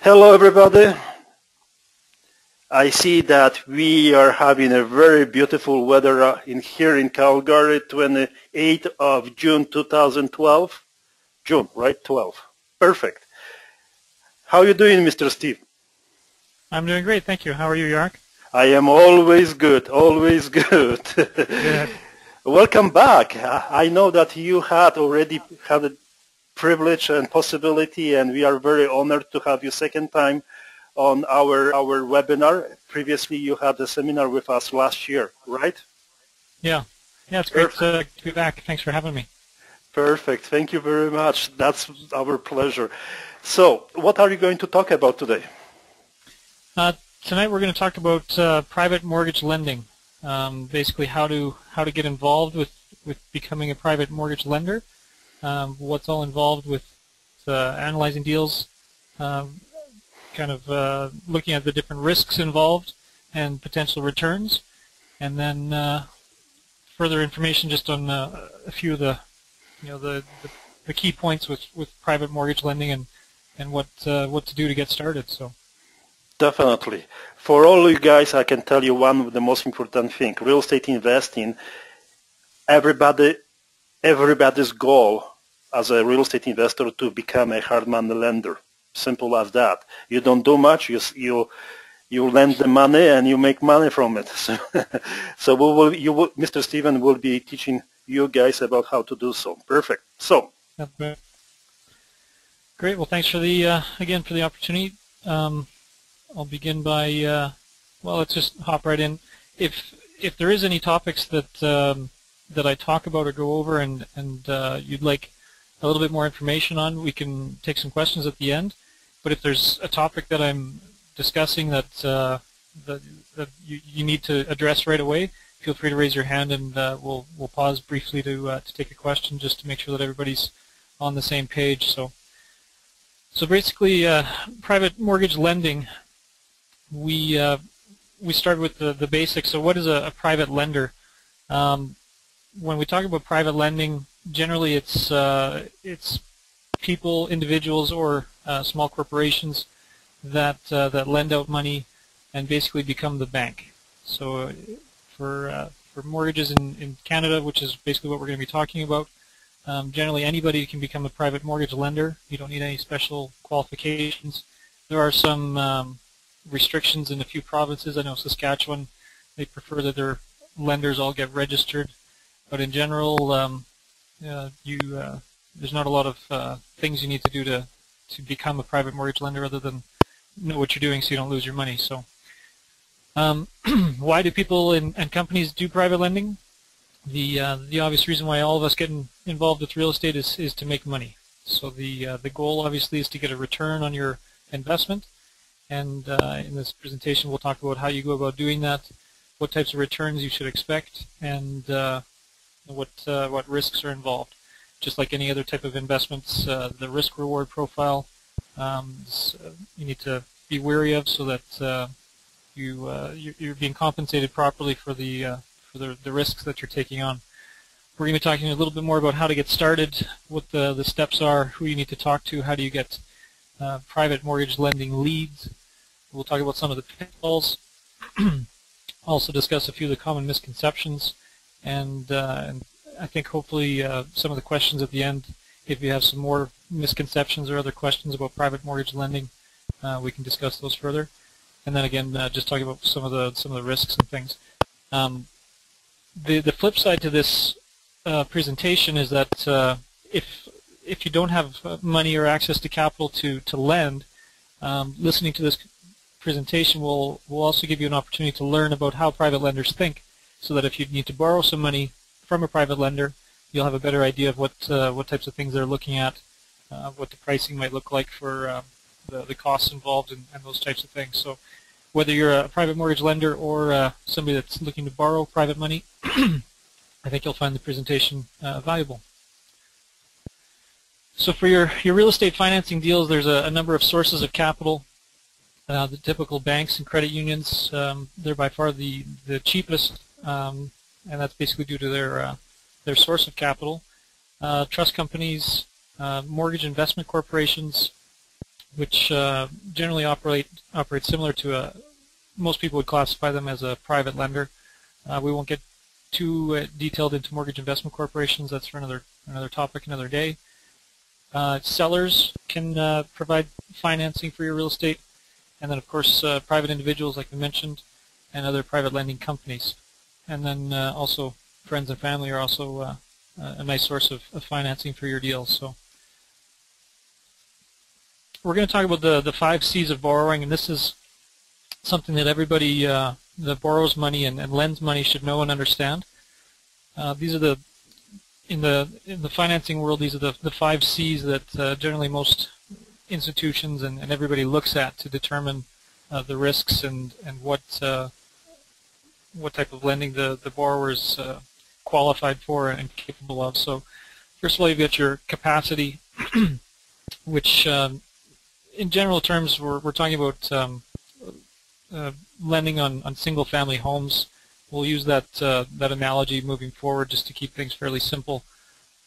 Hello everybody. I see that we are having a very beautiful weather here in Calgary, 28th of June 2012. June, right? 12. Perfect. How are you doing, Mr. Steve? I'm doing great, thank you. How are you, Yark? I am always good, always good. Good. Welcome back. I know that you had already had a privilege and possibility, and we are very honored to have you second time on our webinar. Previously, you had a seminar with us last year, right? Yeah, it's great to be back. Thanks for having me. Perfect. Thank you very much. That's our pleasure. So, what are you going to talk about today? Tonight we're going to talk about private mortgage lending. Basically, how to get involved with becoming a private mortgage lender. What's all involved with analyzing deals, kind of looking at the different risks involved and potential returns, and then further information just on a few of the the key points with private mortgage lending and what to do to get started. So definitely, for all you guys, I can tell you one of the most important thing: real estate investing. Everybody's goal as a real estate investor to become a hard money lender. Simple as that. You don't do much. You lend the money and you make money from it. So Mr. Steven will be teaching you guys about how to do so. Perfect. So. Great. Well, thanks for the again for the opportunity. I'll begin by well, let's just hop right in. If there is any topics that that I talk about or go over and you'd like a little bit more information on, we can take some questions at the end. But if there's a topic that I'm discussing that that you need to address right away, feel free to raise your hand, and we'll pause briefly to take a question just to make sure that everybody's on the same page. So basically, private mortgage lending, we start with the basics. So what is a private lender? When we talk about private lending, generally it's people, individuals, or small corporations that lend out money and basically become the bank. So for mortgages in Canada, which is basically what we're going to be talking about, generally anybody can become a private mortgage lender. You don't need any special qualifications. There are some restrictions in a few provinces. I know Saskatchewan, they prefer that their lenders all get registered. But in general, there's not a lot of things you need to do to become a private mortgage lender other than know what you're doing so you don't lose your money. So why do people and companies do private lending? The obvious reason why all of us get involved with real estate is to make money. So the goal obviously is to get a return on your investment, and in this presentation we'll talk about how you go about doing that, what types of returns you should expect, and what risks are involved. Just like any other type of investments, the risk-reward profile you need to be wary of so that you're being compensated properly for the risks that you're taking on. We're going to be talking a little bit more about how to get started, what the steps are, who you need to talk to, how do you get private mortgage lending leads. We'll talk about some of the pitfalls, also discuss a few of the common misconceptions, and I think hopefully some of the questions at the end, if you have some more misconceptions or other questions about private mortgage lending, we can discuss those further. And then again, just talk about some of the risks and things. The flip side to this presentation is that if you don't have money or access to capital to lend, listening to this presentation will also give you an opportunity to learn about how private lenders think, so that if you need to borrow some money from a private lender, you'll have a better idea of what types of things they're looking at, what the pricing might look like for the costs involved, and those types of things. So whether you're a private mortgage lender or somebody that's looking to borrow private money, I think you'll find the presentation valuable. So for your real estate financing deals, there's a number of sources of capital. The typical banks and credit unions, they're by far the cheapest, and that's basically due to their source of capital. Trust companies, mortgage investment corporations, which generally operate similar to most people would classify them as a private lender. We won't get too detailed into mortgage investment corporations. That's for another topic, another day. Sellers can provide financing for your real estate, and then of course private individuals, like we mentioned, and other private lending companies. And then also friends and family are also a nice source of financing for your deals. So we're going to talk about the 5 C's of borrowing, and this is something that everybody that borrows money and lends money should know and understand. These are in the financing world, these are the 5 C's that generally most institutions and everybody looks at to determine the risks and what type of lending the borrower is qualified for and capable of. So first of all, you've got your capacity, which in general terms we're talking about lending on single-family homes. We'll use that analogy moving forward just to keep things fairly simple.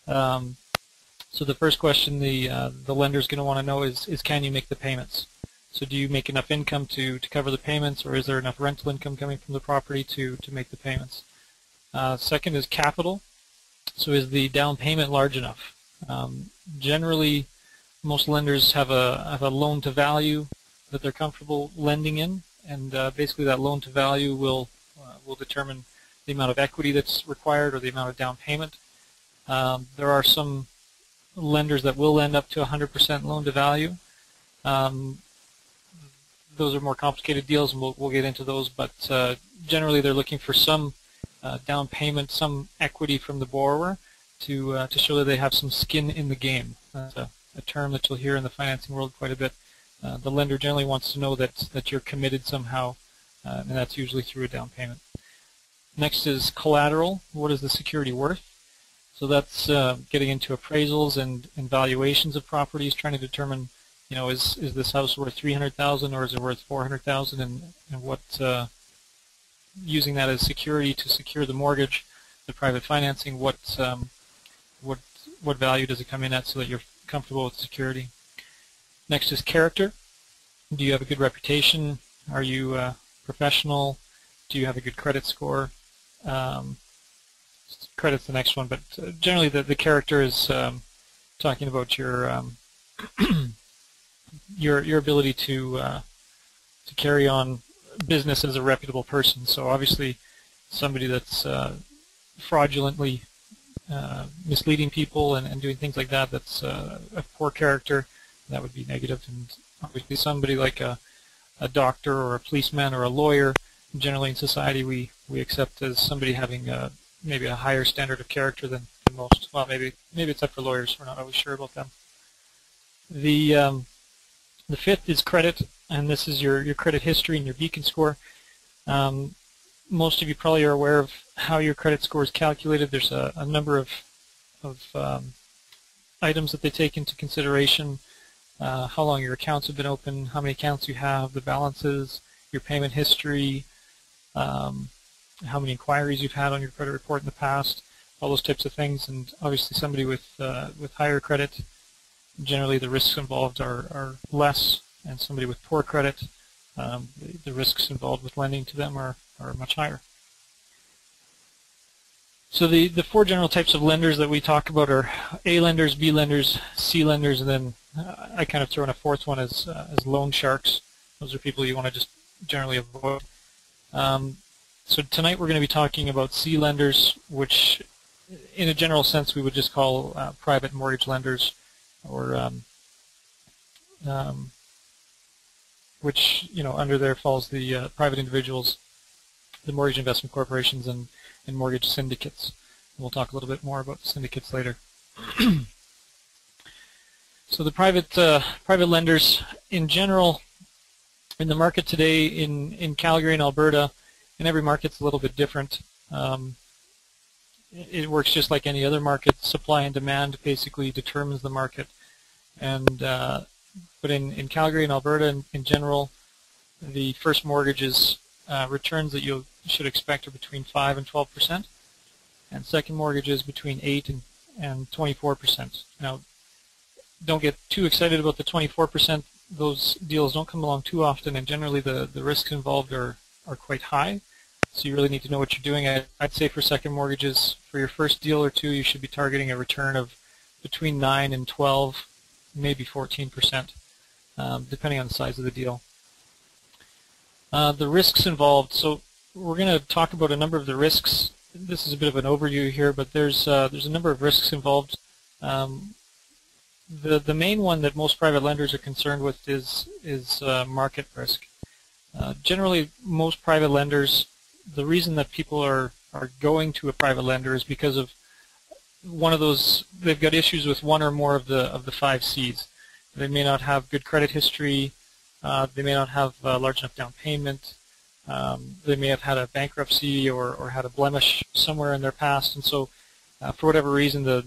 So the first question the lender is going to want to know is can you make the payments? So do you make enough income to cover the payments, or is there enough rental income coming from the property to make the payments? Second is capital. So is the down payment large enough? Generally, most lenders have a loan to value that they're comfortable lending in, and basically that loan to value will determine the amount of equity that's required or the amount of down payment. There are some lenders that will lend up to 100% loan to value. Those are more complicated deals, and we'll get into those, but generally they're looking for some down payment, some equity from the borrower to show that they have some skin in the game. That's a term that you'll hear in the financing world quite a bit. The lender generally wants to know that you're committed somehow, and that's usually through a down payment. Next is collateral. What is the security worth? So that's getting into appraisals and valuations of properties, trying to determine, is this house worth $300,000 or is it worth $400,000, and what using that as security to secure the mortgage, the private financing. What value does it come in at so that you're comfortable with security? Next is character. Do you have a good reputation? Are you professional? Do you have a good credit score? Credit's the next one, but generally the character is talking about your your ability to carry on business as a reputable person. So obviously somebody that's fraudulently misleading people and doing things like that, that's a poor character. That would be negative. And obviously somebody like a doctor or a policeman or a lawyer, generally in society we accept as somebody having maybe a higher standard of character than most. Well, maybe except for lawyers. We're not always sure about them. The fifth is credit, and this is your credit history and your beacon score. Most of you probably are aware of how your credit score is calculated. There's a number of items that they take into consideration. How long your accounts have been open, how many accounts you have, the balances, your payment history, how many inquiries you've had on your credit report in the past, all those types of things. And obviously somebody with higher credit, generally the risks involved are less, and somebody with poor credit, the risks involved with lending to them are much higher. So the 4 general types of lenders that we talk about are A lenders, B lenders, C lenders, and then I kind of throw in a 4th one as loan sharks. Those are people you want to just generally avoid. So tonight we're going to be talking about C lenders, which in a general sense we would just call private mortgage lenders, or which, under there falls the private individuals, the mortgage investment corporations, and mortgage syndicates. And we'll talk a little bit more about syndicates later. So the private lenders in general in the market today in Calgary and Alberta, and every market's a little bit different. It works just like any other market. Supply and demand basically determines the market. And but in Calgary and Alberta in general, the first mortgages returns that you should expect are between 5 and 12%, and second mortgages between 8 and 24%. Now, don't get too excited about the 24% those deals don't come along too often, and generally the risks involved are quite high. So you really need to know what you're doing. I'd say for second mortgages, for your first deal or two, you should be targeting a return of between 9 and 12, maybe 14%, depending on the size of the deal. The risks involved. So we're going to talk about a number of the risks. This is a bit of an overview here, but there's a number of risks involved. The main one that most private lenders are concerned with is market risk. Generally, most private lenders, the reason that people are going to a private lender is because of one of those. They've got issues with one or more of the 5 C's. They may not have good credit history. They may not have a large enough down payment. They may have had a bankruptcy or had a blemish somewhere in their past, and so for whatever reason, the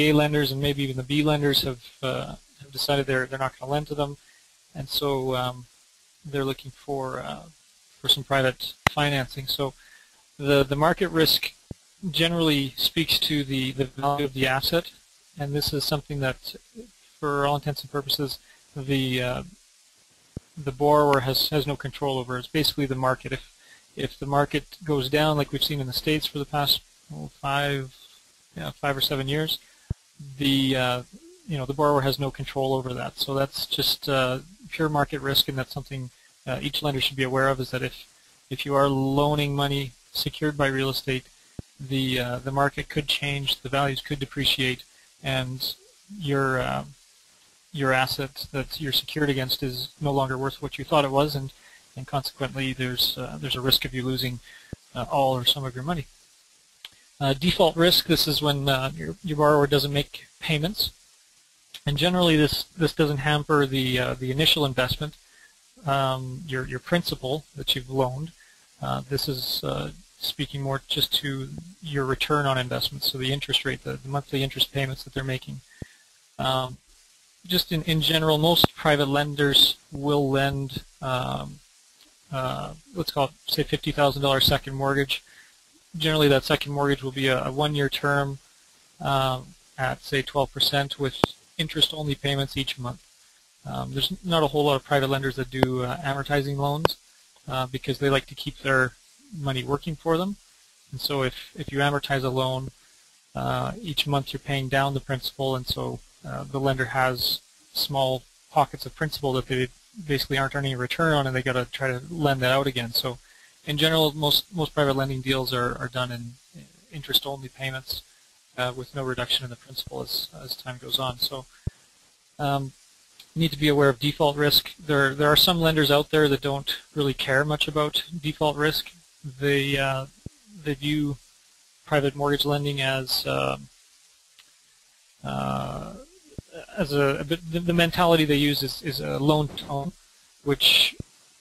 A lenders and maybe even the B lenders have decided they're not going to lend to them, and so they're looking for some private financing. So the market risk generally speaks to the value of the asset, and this is something that, for all intents and purposes, the borrower has no control over. It's basically the market. If the market goes down, like we've seen in the States for the past 5 or 7 years, the borrower has no control over that. So that's just pure market risk, and that's something each lender should be aware of. Is that if you are loaning money secured by real estate, the market could change, the values could depreciate, and your asset that you're secured against is no longer worth what you thought it was, and consequently there's a risk of you losing all or some of your money. Default risk, this is when your borrower doesn't make payments, and generally this doesn't hamper the initial investment, your principal that you've loaned. This is speaking more just to your return on investment, so the interest rate, the monthly interest payments that they're making. Just in general, most private lenders will lend, let's call it, say, $50,000 second mortgage. Generally, that second mortgage will be a 1-year term at, say, 12% with interest-only payments each month. There's not a whole lot of private lenders that do amortizing loans because they like to keep their money working for them. And so if you amortize a loan, each month you're paying down the principal, and so the lender has small pockets of principal that they basically aren't earning a return on, and they got to try to lend that out again. So in general, most private lending deals are done in interest-only payments with no reduction in the principal as time goes on. So you need to be aware of default risk. There are some lenders out there that don't really care much about default risk. They view private mortgage lending as the mentality they use is a loan to own, which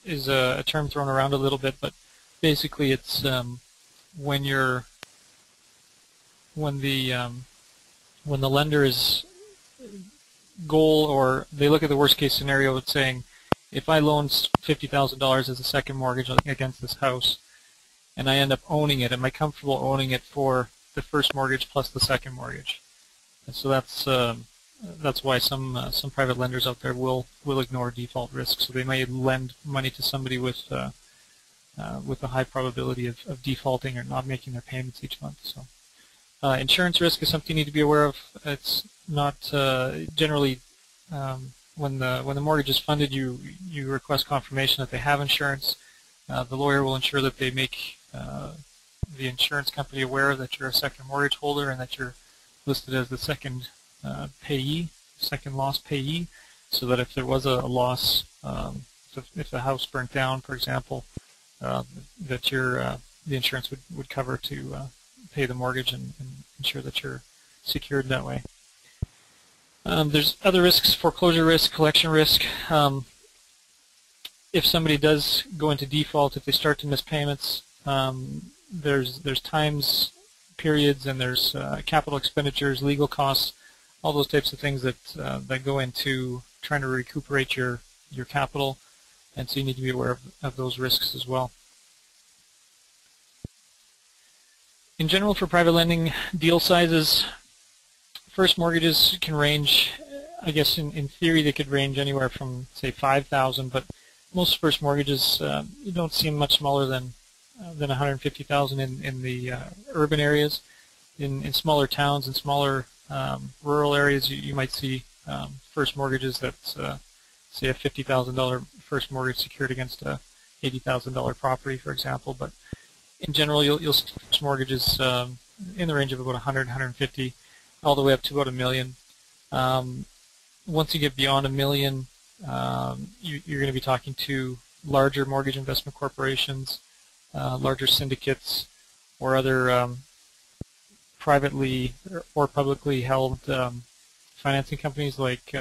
is a term thrown around a little bit, but basically it's when the lender's goal, or they look at the worst case scenario, it's saying, if I loan $50,000 as a second mortgage against this house and I end up owning it, am I comfortable owning it for the first mortgage plus the second mortgage? And so that's why some private lenders out there will ignore default risk. So they may lend money to somebody with a high probability of defaulting or not making their payments each month. So insurance risk is something you need to be aware of. It's not generally when the mortgage is funded, you request confirmation that they have insurance. The lawyer will ensure that they make the insurance company aware that you're a second mortgage holder and that you're listed as the second payee, second loss payee, so that if there was a loss, if the house burnt down, for example, that the insurance would cover to pay the mortgage and ensure that you're secured that way. There's other risks: foreclosure risk, collection risk. If somebody does go into default, if they start to miss payments, there's times, periods, and there's capital expenditures, legal costs, all those types of things that go into trying to recuperate your capital, and so you need to be aware of those risks as well. In general, for private lending, deal sizes, first mortgages can range I guess in theory they could range anywhere from say 5,000, but most first mortgages you don't see them much smaller than 150,000 in the urban areas. In smaller towns and smaller rural areas, you might see first mortgages that's say a $50,000 first mortgage secured against a $80,000 property, for example. But in general, you'll see first mortgages in the range of about 100, 150, all the way up to about $1 million. Once you get beyond $1 million, you're going to be talking to larger mortgage investment corporations, larger syndicates, or other privately or publicly held financing companies like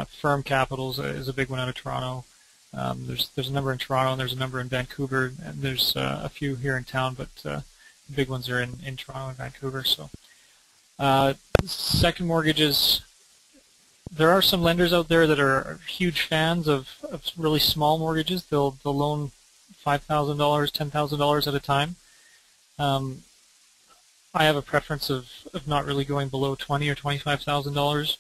Firm Capitals is a big one out of Toronto. There's a number in Toronto, and there's a number in Vancouver, and there's a few here in town, but the big ones are in Toronto and Vancouver. So second mortgages, there are some lenders out there that are huge fans of really small mortgages. They'll loan $5,000, $10,000 at a time. I have a preference of not really going below $20,000 or $25,000.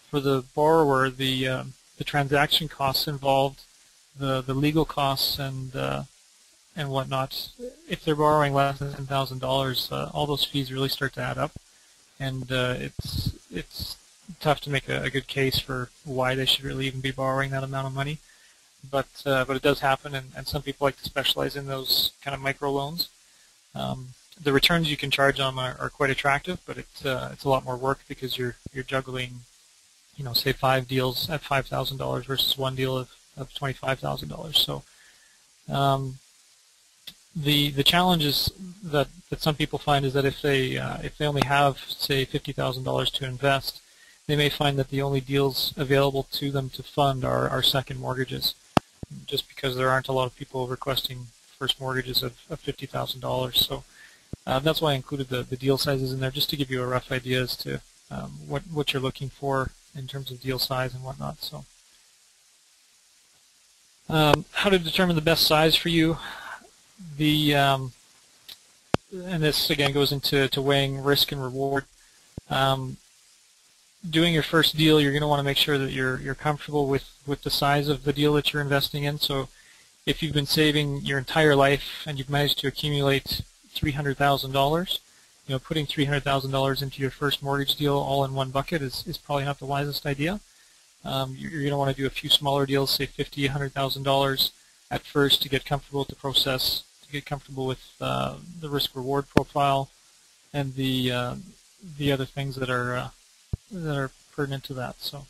For the borrower, the transaction costs involved, the legal costs and whatnot. If they're borrowing less than $10,000, all those fees really start to add up, and it's tough to make a good case for why they should really even be borrowing that amount of money. But it does happen, and some people like to specialize in those kind of micro loans. The returns you can charge on them are quite attractive, but it's a lot more work because you're juggling, say 5 deals at $5,000 versus 1 deal of $25,000. So the challenges that some people find is that if they only have, say, $50,000 to invest, they may find that the only deals available to them to fund are second mortgages, just because there aren't a lot of people requesting first mortgages of $50,000. So that's why I included the deal sizes in there, just to give you a rough idea as to what you're looking for in terms of deal size and whatnot. So how to determine the best size for you? And this again goes into weighing risk and reward. Doing your first deal, you're going to want to make sure that you're comfortable with the size of the deal that you're investing in. So if you've been saving your entire life and you've managed to accumulate $300,000, putting $300,000 into your first mortgage deal all in one bucket is probably not the wisest idea. You're going to want to do a few smaller deals, say $50,000, $100,000 at first, to get comfortable with the process, to get comfortable with the risk-reward profile and the other things that are pertinent to that. So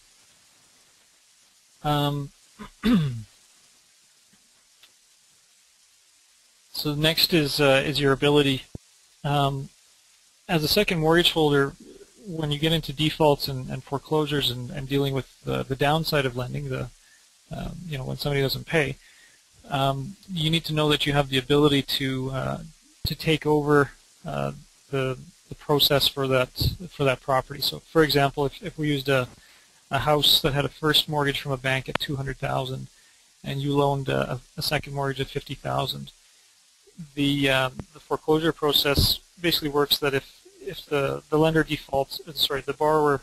so next is your ability. As a second mortgage holder, when you get into defaults and foreclosures and dealing with the downside of lending, when somebody doesn't pay, you need to know that you have the ability to take over the process for that property. So, for example, if we used a house that had a first mortgage from a bank at $200,000, and you loaned a second mortgage of $50,000, the foreclosure process basically works that if the lender defaults, the borrower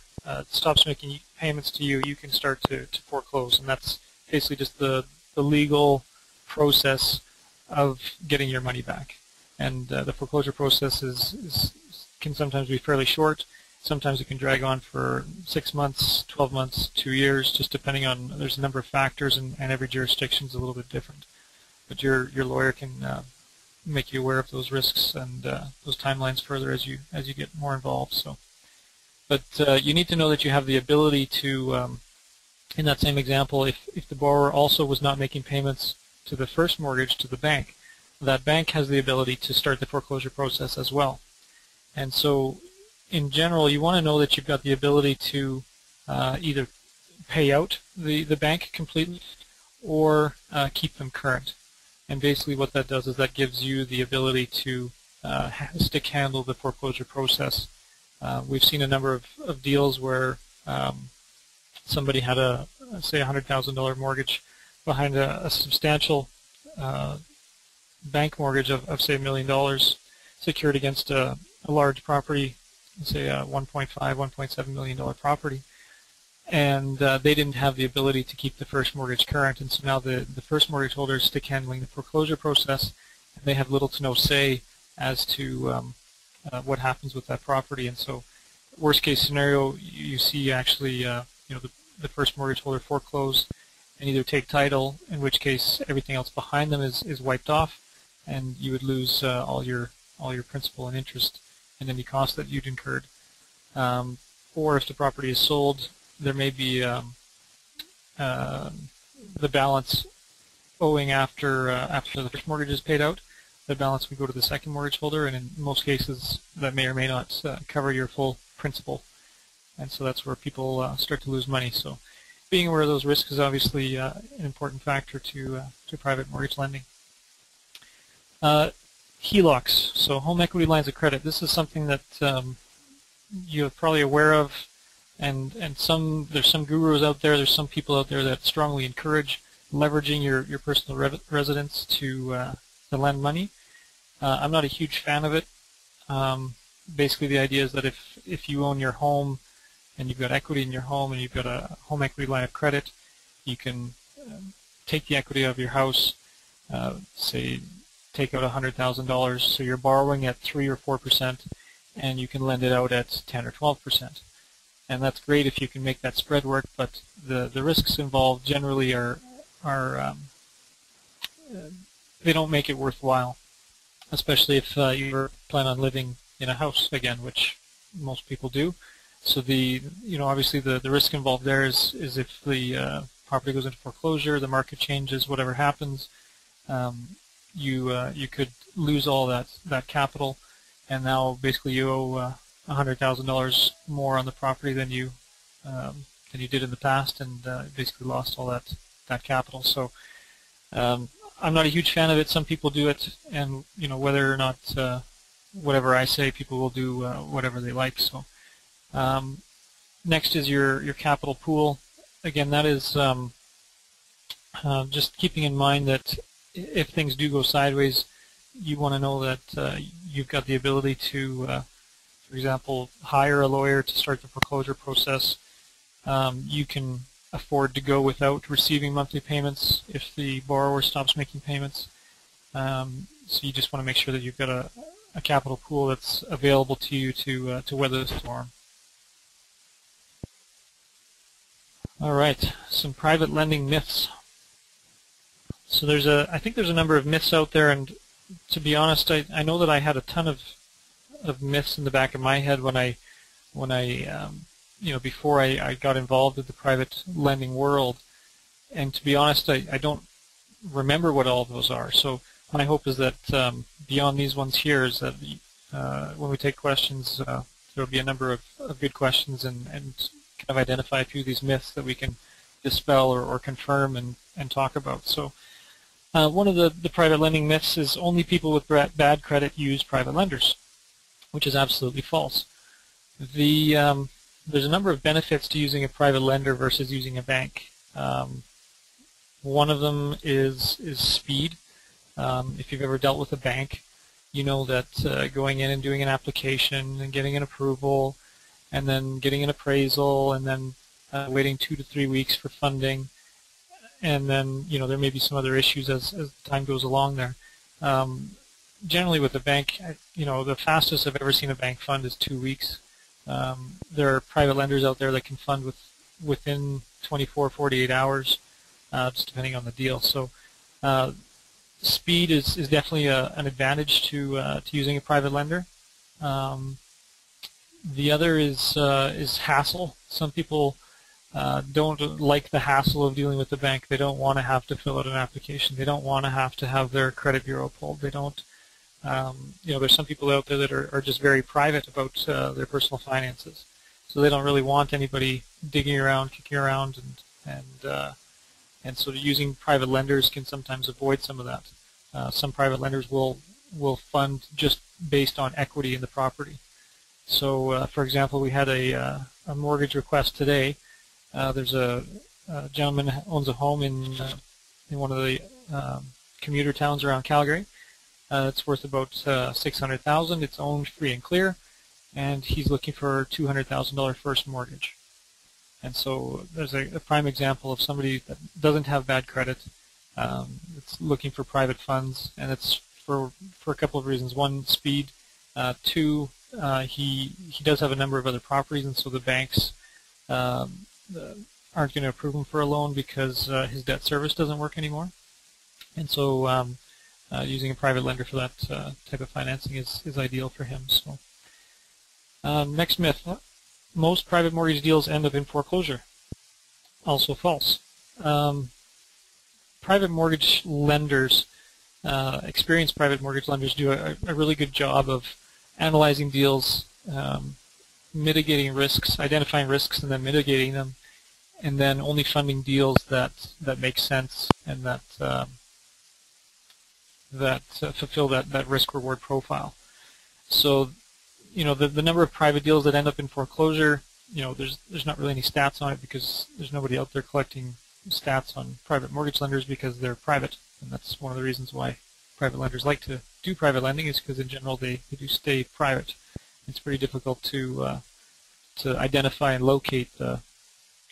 stops making payments to you, you can start to foreclose, and that's basically just the legal process of getting your money back. And the foreclosure process can sometimes be fairly short. Sometimes it can drag on for 6 months, 12 months, 2 years, just depending on, there's a number of factors, and every jurisdiction is a little bit different. But your lawyer can make you aware of those risks and those timelines further as you get more involved. So, but you need to know that you have the ability to, in that same example, if the borrower also was not making payments to the first mortgage to the bank, that bank has the ability to start the foreclosure process as well. And so, in general, you want to know that you've got the ability to either pay out the bank completely or keep them current. And basically what that does is that gives you the ability to stick handle the foreclosure process. We've seen a number of deals where somebody had say $100,000 mortgage behind a substantial bank mortgage of say $1 million secured against a large property say a $1.5, $1.7 million property, and they didn't have the ability to keep the first mortgage current, and so now the first mortgage holder is stick handling the foreclosure process, and they have little to no say as to what happens with that property. And so worst case scenario, you see actually the first mortgage holder foreclose and either take title, in which case everything else behind them is wiped off, and you would lose all your principal and interest and any costs that you'd incurred. Or if the property is sold, there may be the balance owing after the first mortgage is paid out. The balance would go to the second mortgage holder, and in most cases that may or may not cover your full principal, and so that's where people start to lose money. So being aware of those risks is obviously an important factor to private mortgage lending. HELOCs, so home equity lines of credit. This is something that you're probably aware of, and there's some gurus out there, there's some people out there that strongly encourage leveraging your personal residence to lend money. I'm not a huge fan of it. Basically, the idea is that if you own your home and you've got equity in your home and you've got a home equity line of credit, you can take the equity of your house, say take out $100,000, so you're borrowing at 3 or 4%, and you can lend it out at 10 or 12%. And that's great if you can make that spread work, but the risks involved generally are they don't make it worthwhile, especially if you plan on living in a house again, which most people do. So obviously the risk involved there is if the property goes into foreclosure, the market changes, whatever happens, you could lose all that capital, and now basically you owe $100,000 more on the property than you did in the past, and basically lost all that capital. So I'm not a huge fan of it. Some people do it, and whether or not whatever I say, people will do whatever they like. So next is your capital pool. Again, that is just keeping in mind that if things do go sideways, you want to know that you've got the ability to, for example, hire a lawyer to start the foreclosure process. You can afford to go without receiving monthly payments if the borrower stops making payments. So you just want to make sure that you've got a capital pool that's available to you to weather the storm. All right, some private lending myths. So I think there's a number of myths out there, and to be honest, I know that I had a ton of myths in the back of my head when I before I got involved with the private lending world, and to be honest, I don't remember what all of those are. So my hope is that beyond these ones here is that when we take questions, there will be a number of good questions and kind of identify a few of these myths that we can dispel or confirm and talk about. So one of the private lending myths is only people with bad credit use private lenders, which is absolutely false. There's a number of benefits to using a private lender versus using a bank. One of them is speed. If you've ever dealt with a bank, you know that going in and doing an application and getting an approval and then getting an appraisal and then waiting 2 to 3 weeks for funding, and then there may be some other issues as time goes along there. Generally with a bank, the fastest I've ever seen a bank fund is 2 weeks. There are private lenders out there that can fund within 24, 48 hours, just depending on the deal. So speed is definitely an advantage to using a private lender. The other is hassle. Some people don't like the hassle of dealing with the bank. They don't want to have to fill out an application. They don't want to have their credit bureau pulled. They don't. There's some people out there that are just very private about their personal finances, so they don't really want anybody digging around, kicking around, and so using private lenders can sometimes avoid some of that. Some private lenders will fund just based on equity in the property. So, for example, we had a mortgage request today. There's a gentleman who owns a home in one of the commuter towns around Calgary. It's worth about $600,000. It's owned free and clear, and he's looking for a $200,000 first mortgage. And so there's a prime example of somebody that doesn't have bad credit. It's looking for private funds, and it's for a couple of reasons. One, speed. Two, he does have a number of other properties, and so the banks aren't going to approve him for a loan because his debt service doesn't work anymore. And so using a private lender for that type of financing is ideal for him. So next myth. Most private mortgage deals end up in foreclosure. Also false. Private mortgage lenders, experienced private mortgage lenders, do a really good job of analyzing deals, mitigating risks, identifying risks, and then mitigating them, and then only funding deals that make sense and that fulfill that risk-reward profile. So, the number of private deals that end up in foreclosure, there's not really any stats on it because there's nobody out there collecting stats on private mortgage lenders because they're private, and that's one of the reasons why private lenders like to do private lending, is because in general they do stay private. It's pretty difficult to identify and locate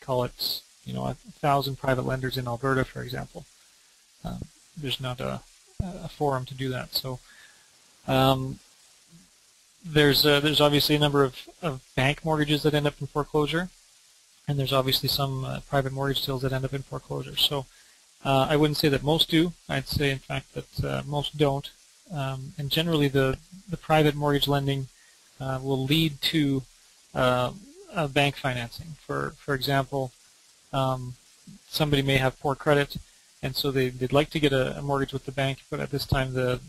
call it 1,000 private lenders in Alberta, for example. There's not a forum to do that. So there's obviously a number of bank mortgages that end up in foreclosure, and there's obviously some private mortgage deals that end up in foreclosure. So I wouldn't say that most do. I'd say, in fact, that most don't. And generally, the private mortgage lending will lead to bank financing. For example, somebody may have poor credit, and so they'd like to get a mortgage with the bank, but at this time the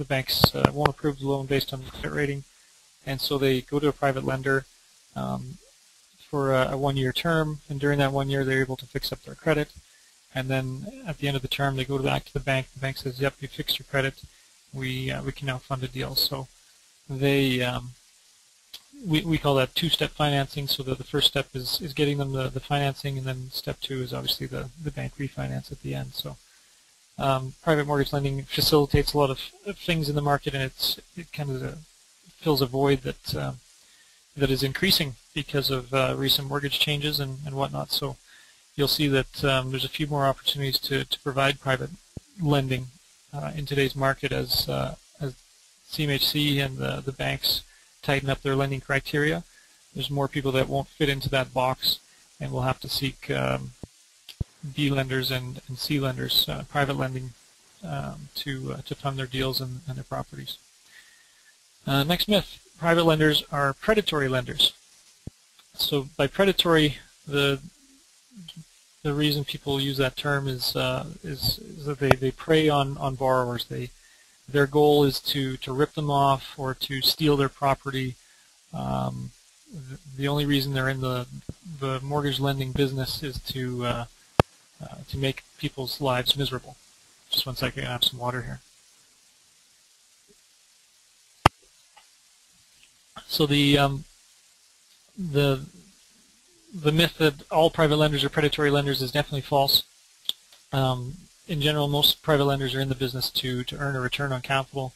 banks won't approve the loan based on the credit rating, and so they go to a private lender for a one-year term, and during that 1 year they're able to fix up their credit, and then at the end of the term they go back to the bank. The bank says, "Yep, you fixed your credit. We can now fund a deal." So we call that two-step financing. So the first step is getting them the financing, and then step two is obviously the bank refinance at the end. So private mortgage lending facilitates a lot of things in the market, and it kind of fills a void that is increasing because of recent mortgage changes and whatnot. So you'll see that there's a few more opportunities to provide private lending in today's market as CMHC and the banks tighten up their lending criteria. There's more people that won't fit into that box, and will have to seek B lenders and C lenders, private lending, to fund their deals and their properties. Next myth: private lenders are predatory lenders. So by predatory, the reason people use that term is that they prey on borrowers. Their goal is to rip them off or to steal their property. The only reason they're in the mortgage lending business is to make people's lives miserable. Just 1 second, I have some water here. So the myth that all private lenders are predatory lenders is definitely false. In general, most private lenders are in the business to earn a return on capital,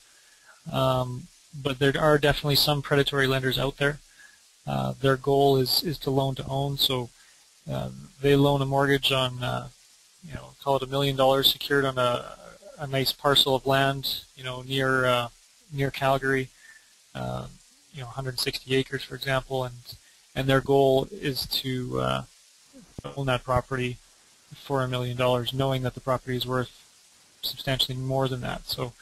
but there are definitely some predatory lenders out there. Their goal is to loan to own, so they loan a mortgage on, call it $1 million secured on a nice parcel of land, near Calgary, 160 acres, for example, and their goal is to own that property for $1 million, knowing that the property is worth substantially more than that. So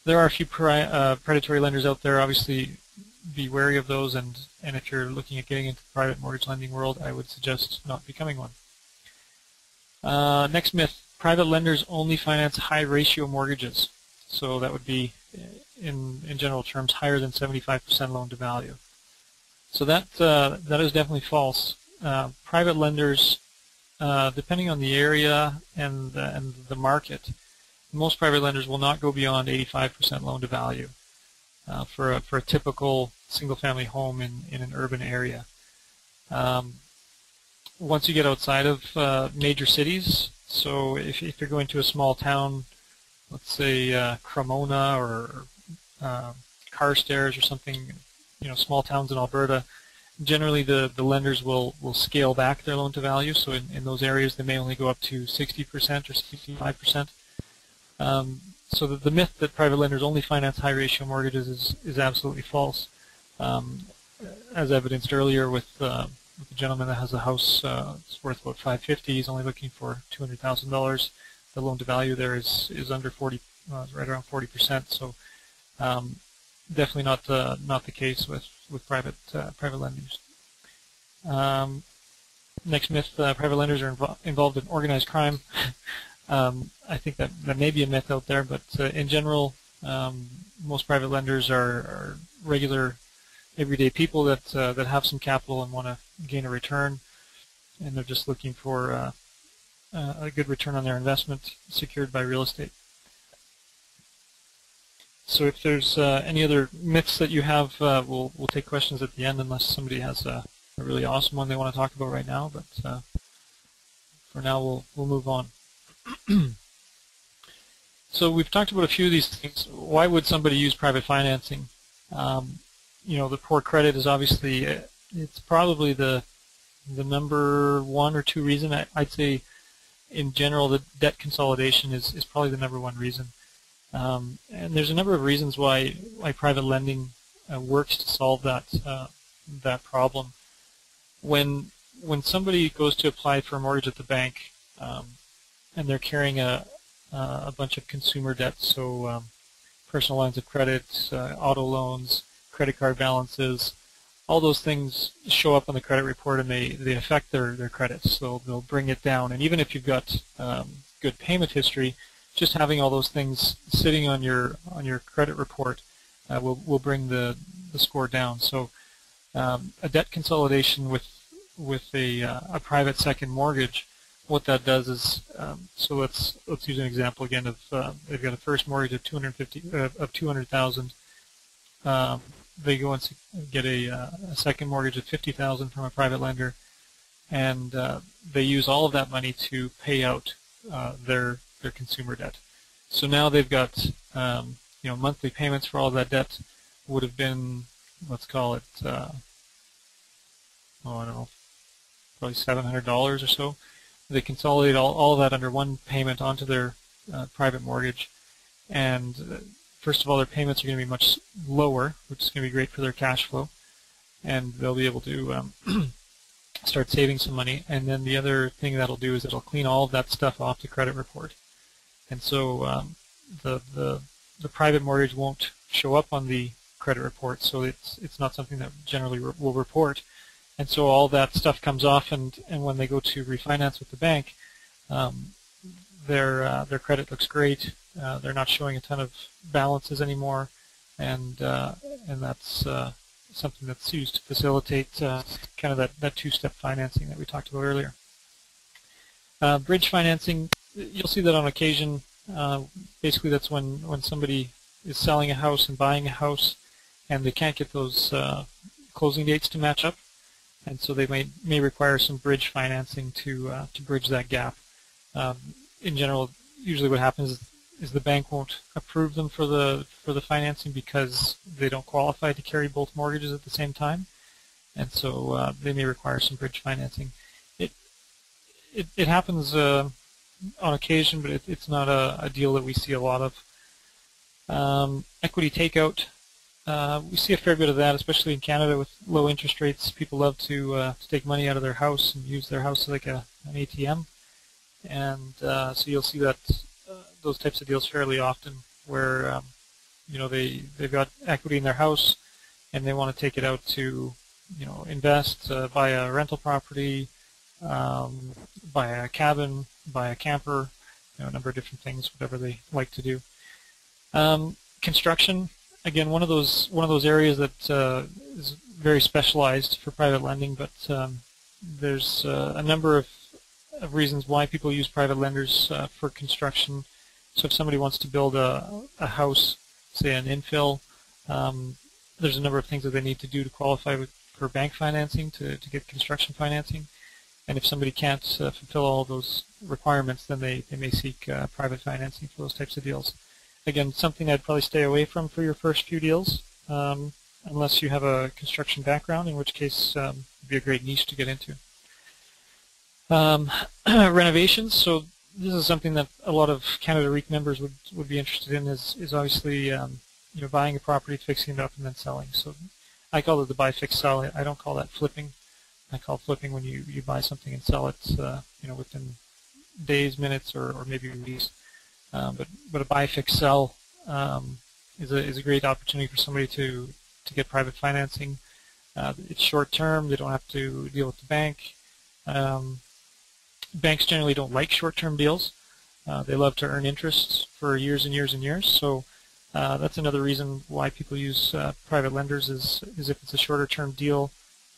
there are a few predatory lenders out there. Obviously, be wary of those, and if you're looking at getting into the private mortgage lending world, I would suggest not becoming one. Next myth: private lenders only finance high ratio mortgages. So that would be, in general terms, higher than 75% loan to value. So that is definitely false. Private lenders, depending on the area and the market, most private lenders will not go beyond 85% loan to value for a typical single-family home in an urban area. Once you get outside of major cities, so if you're going to a small town, let's say Cremona or Carstairs or something, small towns in Alberta, generally the lenders will scale back their loan to value. So in those areas they may only go up to 60% or 65%. So the myth that private lenders only finance high ratio mortgages is absolutely false. As evidenced earlier with the gentleman that has a house it's worth about $550, he's only looking for $200,000. The loan to value there is under 40, right around 40%. So definitely not the case with private lenders. Next myth: private lenders are involved in organized crime. I think that may be a myth out there, but in general, most private lenders are regular, everyday people that have some capital and want to gain a return, and they're just looking for a good return on their investment secured by real estate. So if there's any other myths that you have, we'll take questions at the end, unless somebody has a really awesome one they want to talk about right now. But for now, we'll move on. So we've talked about a few of these things. Why would somebody use private financing? The poor credit is obviously it's probably the number one or two reason. I'd say in general the debt consolidation is probably the number one reason. And there's a number of reasons why private lending works to solve that problem. When somebody goes to apply for a mortgage at the bank, and they're carrying a bunch of consumer debt, so personal lines of credit, auto loans, credit card balances, all those things show up on the credit report, and they affect their credit, so they'll bring it down. And even if you've got good payment history, just having all those things sitting on your credit report will bring the score down. So a debt consolidation with a private second mortgage, what that does is, so let's use an example again of they've got a first mortgage of $200,000. They go and get a second mortgage of $50,000 from a private lender, and they use all of that money to pay out their consumer debt. So now they've got monthly payments for all of that debt would have been, let's call it I don't know, probably $700 or so. They consolidate all of that under one payment onto their private mortgage, and first of all, their payments are going to be much lower, which is going to be great for their cash flow, and they'll be able to start saving some money. And then the other thing that'll do is it'll clean all of that stuff off the credit report, and so the private mortgage won't show up on the credit report, so it's not something that generally will report. And so all that stuff comes off, and when they go to refinance with the bank, their credit looks great. They're not showing a ton of balances anymore, and that's something that's used to facilitate kind of that two-step financing that we talked about earlier. Bridge financing, you'll see that on occasion. Basically, that's when somebody is selling a house and buying a house, and they can't get those closing dates to match up. And so they may require some bridge financing to bridge that gap. In general, usually what happens is the bank won't approve them for the financing because they don't qualify to carry both mortgages at the same time, and so they may require some bridge financing. It happens on occasion, but it's not a deal that we see a lot of. Equity takeout. We see a fair bit of that, especially in Canada with low interest rates. People love to take money out of their house and use their house like an ATM, and so you'll see that those types of deals fairly often, where they've got equity in their house and they want to take it out to invest, buy a rental property, buy a cabin, buy a camper, a number of different things, whatever they like to do. Construction. Again, one of those areas that is very specialized for private lending, but there's a number of reasons why people use private lenders for construction. So if somebody wants to build a house, say an infill, there's a number of things that they need to do to qualify for bank financing to get construction financing. And if somebody can't fulfill all those requirements, then they may seek private financing for those types of deals. Again, something I'd probably stay away from for your first few deals. unless you have a construction background, in which case it'd be a great niche to get into. Renovations. So this is something that a lot of Canada REIT members would be interested in. Is obviously buying a property, fixing it up, and then selling. So I call it the buy, fix, sell. I don't call that flipping. I call flipping when you buy something and sell it within days, minutes, or maybe weeks. But a buy, fix, sell is a great opportunity for somebody to get private financing. It's short term. They don't have to deal with the bank. Banks generally don't like short-term deals. They love to earn interest for years and years and years. So that's another reason why people use private lenders is if it's a shorter-term deal.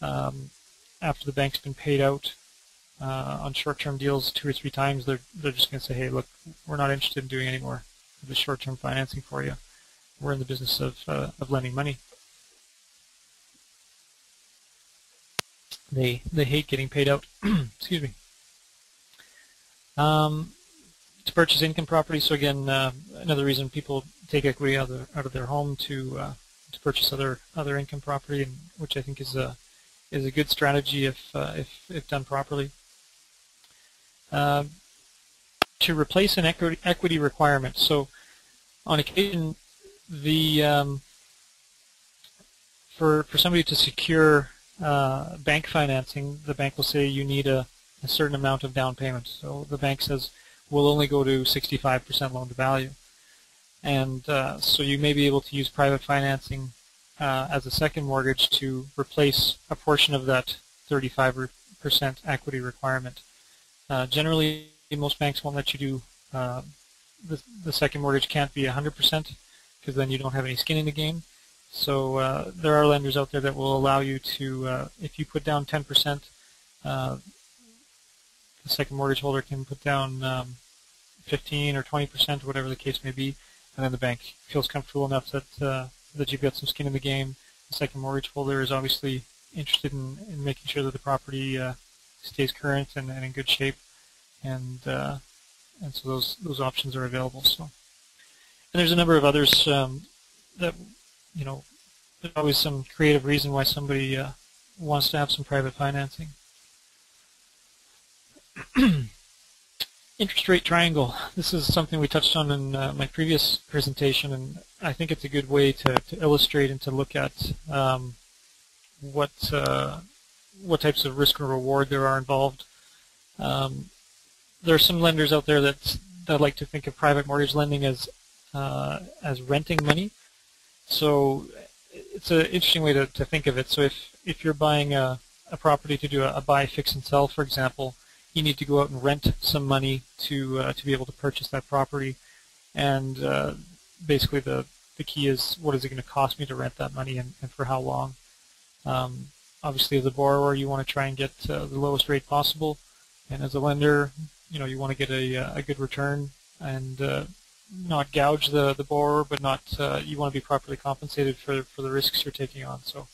After the bank's been paid out on short-term deals 2 or 3 times, they're just going to say, hey, look, we're not interested in doing any more of the short-term financing for you. We're in the business of lending money. They hate getting paid out. Excuse me. To purchase income property. So again, another reason people take equity out of their home to purchase other income property, and which I think is a good strategy if done properly. To replace an equity requirement. So on occasion, for somebody to secure bank financing, the bank will say you need a certain amount of down payment. So the bank says we'll only go to 65% loan to value, and so you may be able to use private financing as a second mortgage to replace a portion of that 35% equity requirement. Generally, most banks won't let you do the second mortgage can't be 100% because then you don't have any skin in the game. So there are lenders out there that will allow you to, if you put down 10%, the second mortgage holder can put down 15 or 20%, whatever the case may be, and then the bank feels comfortable enough that you've got some skin in the game. The second mortgage holder is obviously interested in making sure that the property stays current and in good shape, and so those options are available. So, and there's a number of others that there's always some creative reason why somebody wants to have some private financing. Interest rate triangle. This is something we touched on in my previous presentation, and I think it's a good way to illustrate and to look at what types of risk and reward there are involved. There are some lenders out there that like to think of private mortgage lending as renting money. So it's an interesting way to think of it. So if you're buying a property to do a buy, fix, and sell, for example, you need to go out and rent some money to be able to purchase that property. And basically the key is, what is it going to cost me to rent that money, and for how long? Obviously, as a borrower, you want to try and get the lowest rate possible, and as a lender, you want to get a good return and not gouge the borrower, but you want to be properly compensated for the risks you're taking on. So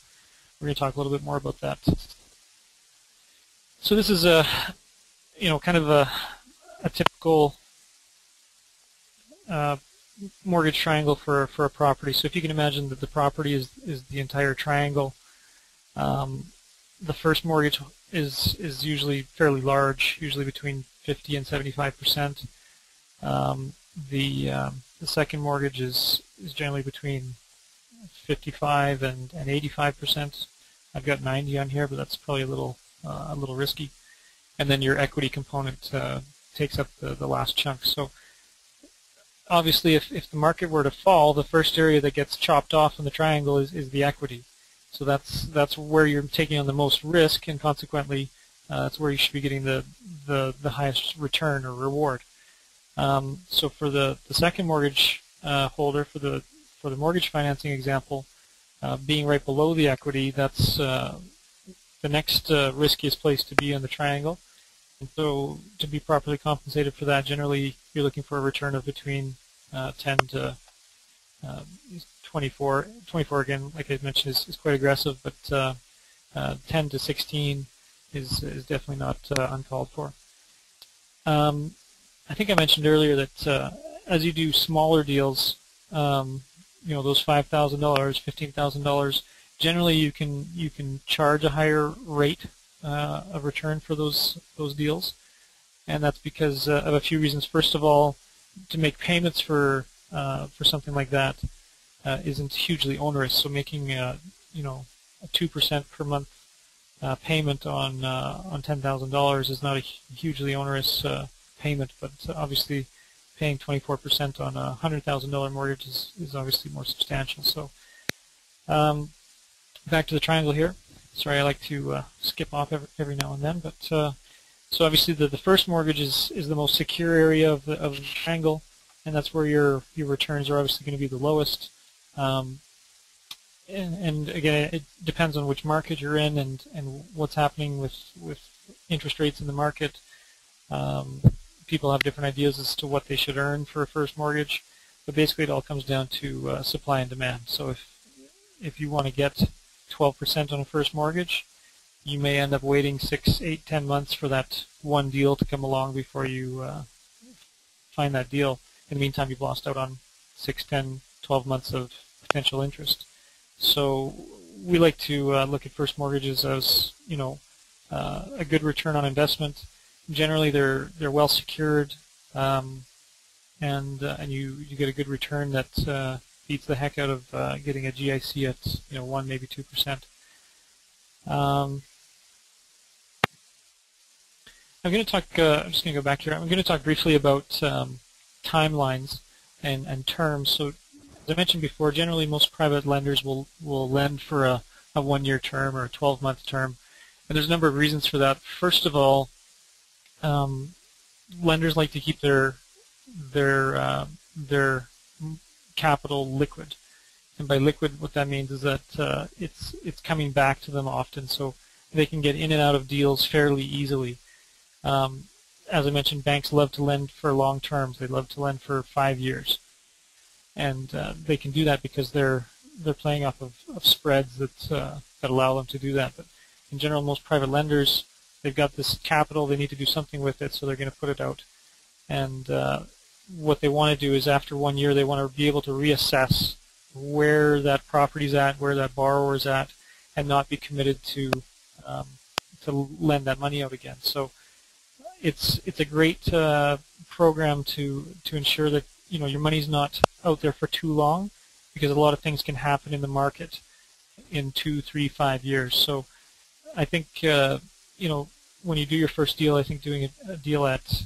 we're going to talk a little bit more about that. So this is kind of a typical mortgage triangle for a property. So if you can imagine that the property is the entire triangle, the first mortgage is usually fairly large, usually between 50 and 75%. The second mortgage is generally between 55 and 85%. I've got 90 on here, but that's probably a little risky. And then your equity component takes up the last chunk. So obviously, if the market were to fall, the first area that gets chopped off in the triangle is the equity. So that's where you're taking on the most risk, and consequently, that's where you should be getting the highest return or reward. So for the second mortgage holder, for the mortgage financing example, being right below the equity, that's the next riskiest place to be on the triangle. And so to be properly compensated for that, generally you're looking for a return of between 10 to 24. 24, again, like I mentioned, is quite aggressive, but 10 to 16 is definitely not uncalled for. I think I mentioned earlier that as you do smaller deals, those $5,000, $15,000, Generally, you can charge a higher rate of return for those deals, and that's because of a few reasons. First of all, to make payments for something like that isn't hugely onerous. So making a 2% per month payment on $10,000 is not a hugely onerous payment, but obviously paying 24% on a $100,000 mortgage is obviously more substantial. So back to the triangle here. Sorry, I like to skip off every now and then, but so obviously the first mortgage is the most secure area of the triangle, and that's where your returns are obviously going to be the lowest. And again, it depends on which market you're in and what's happening with interest rates in the market. People have different ideas as to what they should earn for a first mortgage, but basically it all comes down to supply and demand. So if you want to get 12% on a first mortgage, you may end up waiting 6, 8, 10 months for that one deal to come along before you find that deal. In the meantime, you've lost out on 6, 10, 12 months of potential interest. So we like to look at first mortgages as a good return on investment. Generally, they're well secured, and you get a good return that beats the heck out of getting a GIC at 1, maybe 2%. I'm going to talk. I'm just going to go back here. I'm going to talk briefly about timelines and terms. So, as I mentioned before, generally most private lenders will lend for a 1-year term or a 12-month term, and there's a number of reasons for that. First of all, lenders like to keep their capital liquid, and by liquid, what that means is that it's coming back to them often, so they can get in and out of deals fairly easily. As I mentioned, banks love to lend for long terms. They love to lend for 5 years, and they can do that because they're playing off of spreads that allow them to do that. But in general, most private lenders, they've got this capital. They need to do something with it, so they're going to put it out. And what they want to do is, after 1 year, they want to be able to reassess where that property's at, where that borrower's at, and not be committed to lend that money out again. So it's a great program to ensure that your money's not out there for too long, because a lot of things can happen in the market in 2, 3, 5 years. So I think when you do your first deal, I think doing a deal at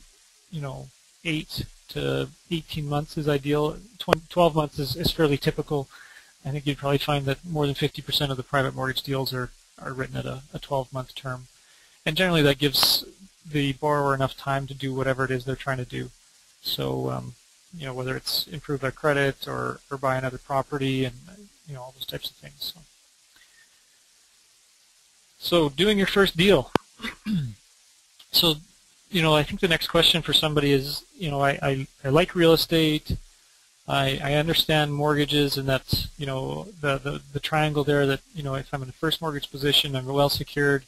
8 to 18 months is ideal. 12 months is fairly typical. I think you'd probably find that more than 50% of the private mortgage deals are written at a 12-month term, and generally that gives the borrower enough time to do whatever it is they're trying to do. So whether it's improve their credit or buy another property, and all those types of things. So doing your first deal. So I think the next question for somebody is, I like real estate. I understand mortgages, and that's the triangle there, that if I'm in the first mortgage position, I'm well secured.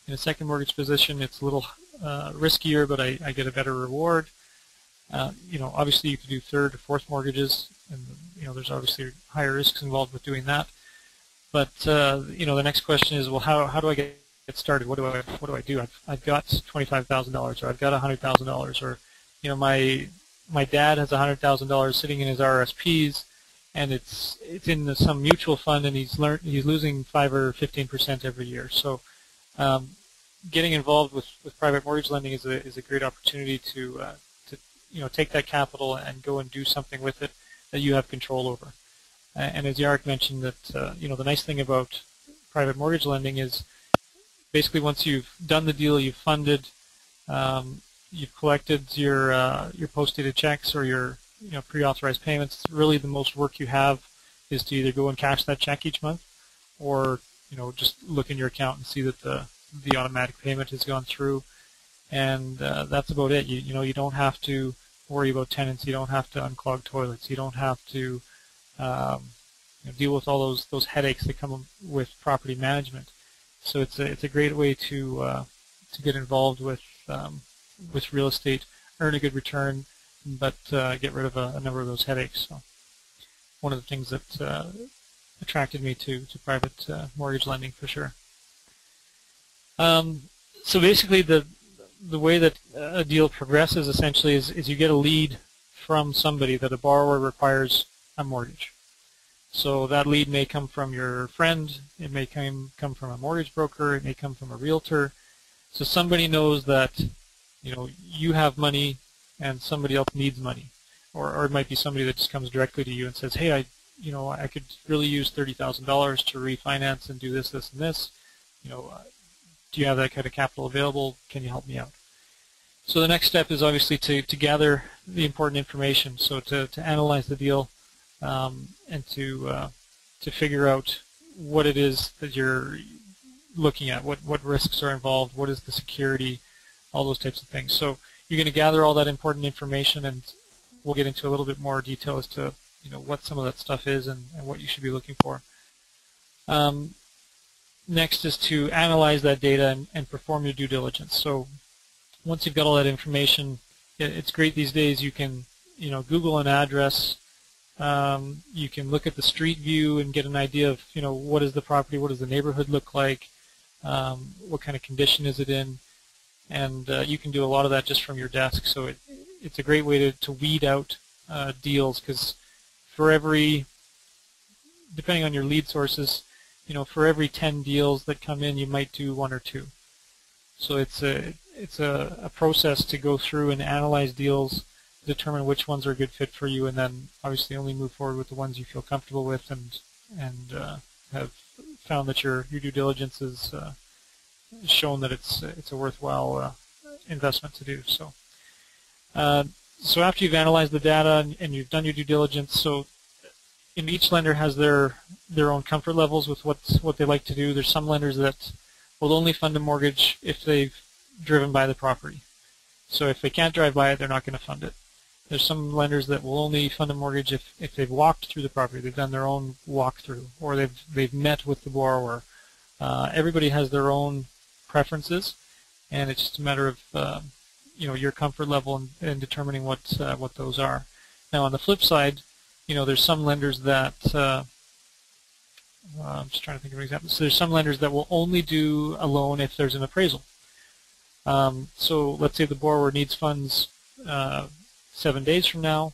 In a second mortgage position, it's a little riskier, but I get a better reward. Obviously you could do third or fourth mortgages, and there's obviously higher risks involved with doing that. But the next question is, well, how do I get started? What do I do? I've got $25,000, or I've got $100,000, or my dad has $100,000 sitting in his RSPs, and it's in some mutual fund, and he's losing 5 or 15% every year. So getting involved with private mortgage lending is a great opportunity to take that capital and go and do something with it that you have control over. And as Jarek mentioned, that the nice thing about private mortgage lending is basically once you've done the deal, you've funded, you've collected your post-dated checks or your pre-authorized payments. Really, the most work you have is to either go and cash that check each month, or just look in your account and see that the automatic payment has gone through, and that's about it. You don't have to worry about tenants. You don't have to unclog toilets. You don't have to deal with all those headaches that come with property management. So it's a great way to get involved with real estate, earn a good return, but get rid of a number of those headaches. So one of the things that attracted me to private mortgage lending for sure. So basically the way that a deal progresses essentially is you get a lead from somebody that a borrower requires a mortgage. So that lead may come from your friend, it may come from a mortgage broker, it may come from a realtor. So somebody knows that you have money and somebody else needs money. Or it might be somebody that just comes directly to you and says, hey, I could really use $30,000 to refinance and do this, this, and this. Do you have that kind of capital available? Can you help me out? So the next step is obviously to gather the important information. So to analyze the deal and to figure out what it is that you're looking at, what risks are involved, what is the security, all those types of things. So you're going to gather all that important information, and we'll get into a little bit more detail as to what some of that stuff is and what you should be looking for. Next is to analyze that data and perform your due diligence. So once you've got all that information, it's great these days. You can Google an address. You can look at the street view and get an idea of what is the property, what does the neighborhood look like, what kind of condition is it in, and you can do a lot of that just from your desk. So it's a great way to weed out deals, because for every, depending on your lead sources, for every 10 deals that come in, you might do 1 or 2. So it's a process to go through and analyze deals, determine which ones are a good fit for you, and then obviously only move forward with the ones you feel comfortable with and have found that your due diligence has shown that it's a worthwhile investment to do. So after you've analyzed the data and you've done your due diligence, so each lender has their own comfort levels with what they like to do. There's some lenders that will only fund a mortgage if they've driven by the property. So if they can't drive by it, they're not going to fund it. There's some lenders that will only fund a mortgage if they've walked through the property, they've done their own walkthrough, or they've met with the borrower. Everybody has their own preferences, and it's just a matter of your comfort level and determining what those are. Now on the flip side, there's some lenders that I'm just trying to think of an example. So there's some lenders that will only do a loan if there's an appraisal. So let's say the borrower needs funds 7 days from now.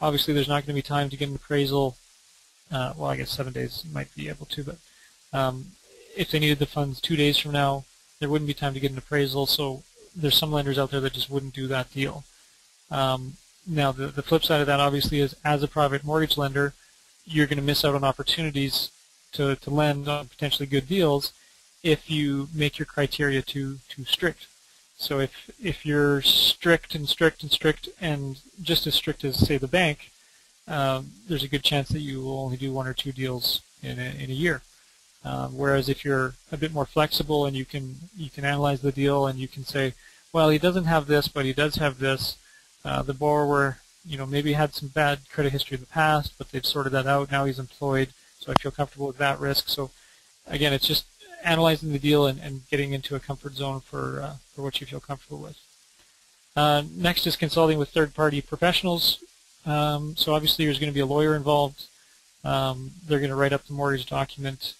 Obviously, there's not going to be time to get an appraisal. Well, I guess 7 days you might be able to, but if they needed the funds 2 days from now, there wouldn't be time to get an appraisal. So there's some lenders out there that just wouldn't do that deal. Now, the flip side of that, obviously, is as a private mortgage lender, you're going to miss out on opportunities to lend on potentially good deals if you make your criteria too strict. So if you're strict and strict and strict and just as strict as, say, the bank, there's a good chance that you will only do 1 or 2 deals in a year. Whereas if you're a bit more flexible and you can analyze the deal and you can say, well, he doesn't have this, but he does have this. The borrower, maybe had some bad credit history in the past, but they've sorted that out. Now he's employed, so I feel comfortable with that risk. So again, it's just analyzing the deal and getting into a comfort zone for what you feel comfortable with. Next is consulting with third-party professionals. So obviously there's going to be a lawyer involved. They're going to write up the mortgage document.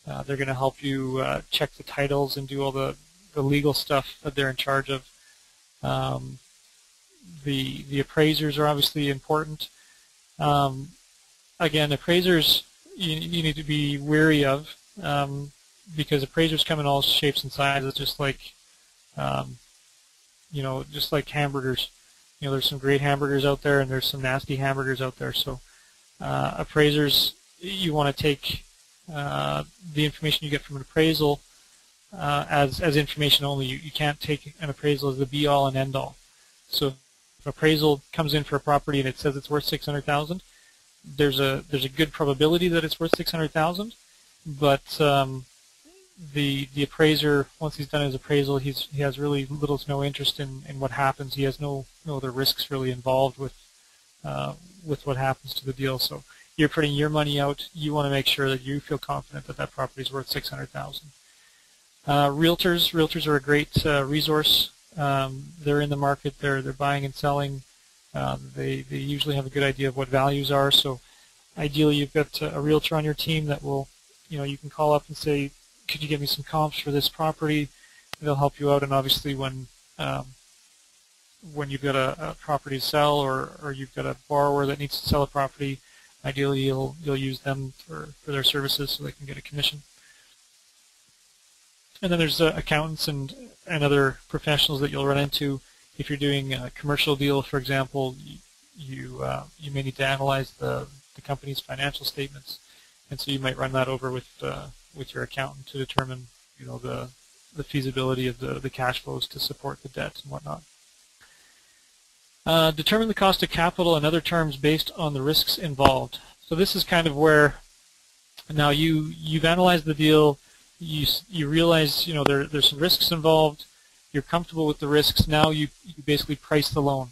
They're going to help you check the titles and do all the legal stuff that they're in charge of. The appraisers are obviously important. Again, appraisers you need to be wary of, because appraisers come in all shapes and sizes, just like just like hamburgers. There's some great hamburgers out there, and there's some nasty hamburgers out there. So appraisers, you want to take the information you get from an appraisal as information only. You can't take an appraisal as the be-all and end-all. So if an appraisal comes in for a property and it says it's worth $600,000, there's a good probability that it's worth $600,000, but the appraiser, once he's done his appraisal, he has really little to no interest in what happens. He has no other risks really involved with what happens to the deal. So you're putting your money out. You want to make sure that you feel confident that that property is worth $600,000. Realtors are a great resource. They're in the market. They're buying and selling. They usually have a good idea of what values are. So Ideally, you've got a realtor on your team that will, you can call up and say, could you get me some comps for this property? They'll help you out, and obviously when you've got a property to sell, or you've got a borrower that needs to sell a property, ideally you'll use them for their services so they can get a commission. And then there's accountants and other professionals that you'll run into. If you're doing a commercial deal, for example, you may need to analyze the company's financial statements, and so you might run that over with your accountant to determine the feasibility of the cash flows to support the debt and whatnot. Determine the cost of capital and other terms based on the risks involved. So this is kind of where now you've analyzed the deal. You realize there's some risks involved. You're comfortable with the risks. Now you basically price the loan,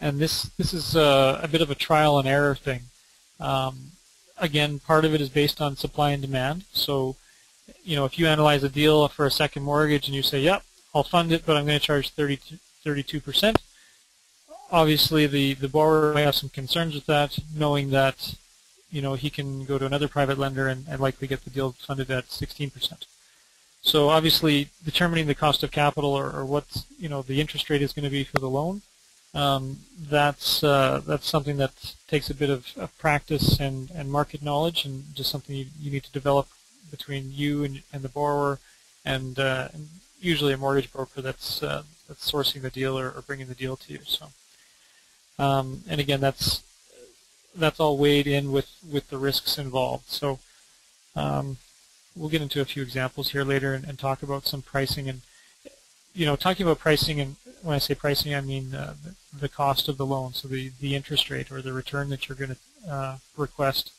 and this is a bit of a trial and error thing. Again, part of it is based on supply and demand. So if you analyze a deal for a second mortgage and you say, yep, I'll fund it, but I'm going to charge 32%. Obviously, the borrower may have some concerns with that, knowing that he can go to another private lender and likely get the deal funded at 16%. So obviously, determining the cost of capital or what the interest rate is going to be for the loan, that's something that takes a bit of practice and market knowledge, and just something you need to develop between you and the borrower, and usually a mortgage broker that's sourcing the deal or bringing the deal to you. So, and again, that's all weighed in with the risks involved. So we'll get into a few examples here later and talk about some pricing. And talking about pricing, and when I say pricing, I mean the cost of the loan, so the interest rate or the return that you're going to request.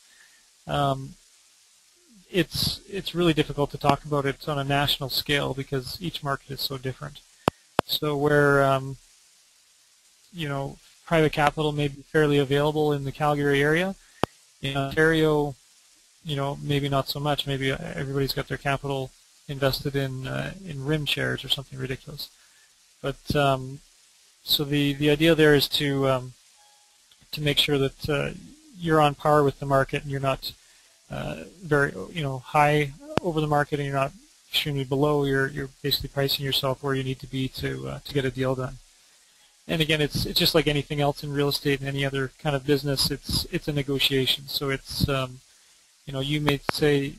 It's really difficult to talk about it on a national scale because each market is so different. So where private capital may be fairly available in the Calgary area, in Ontario, maybe not so much. Maybe everybody's got their capital invested in RIM shares or something ridiculous. But so the idea there is to make sure that you're on par with the market and you're not very high over the market, and you're not extremely below. You're basically pricing yourself where you need to be to get a deal done. And again, it's just like anything else in real estate and any other kind of business. It's a negotiation. So it's you may say,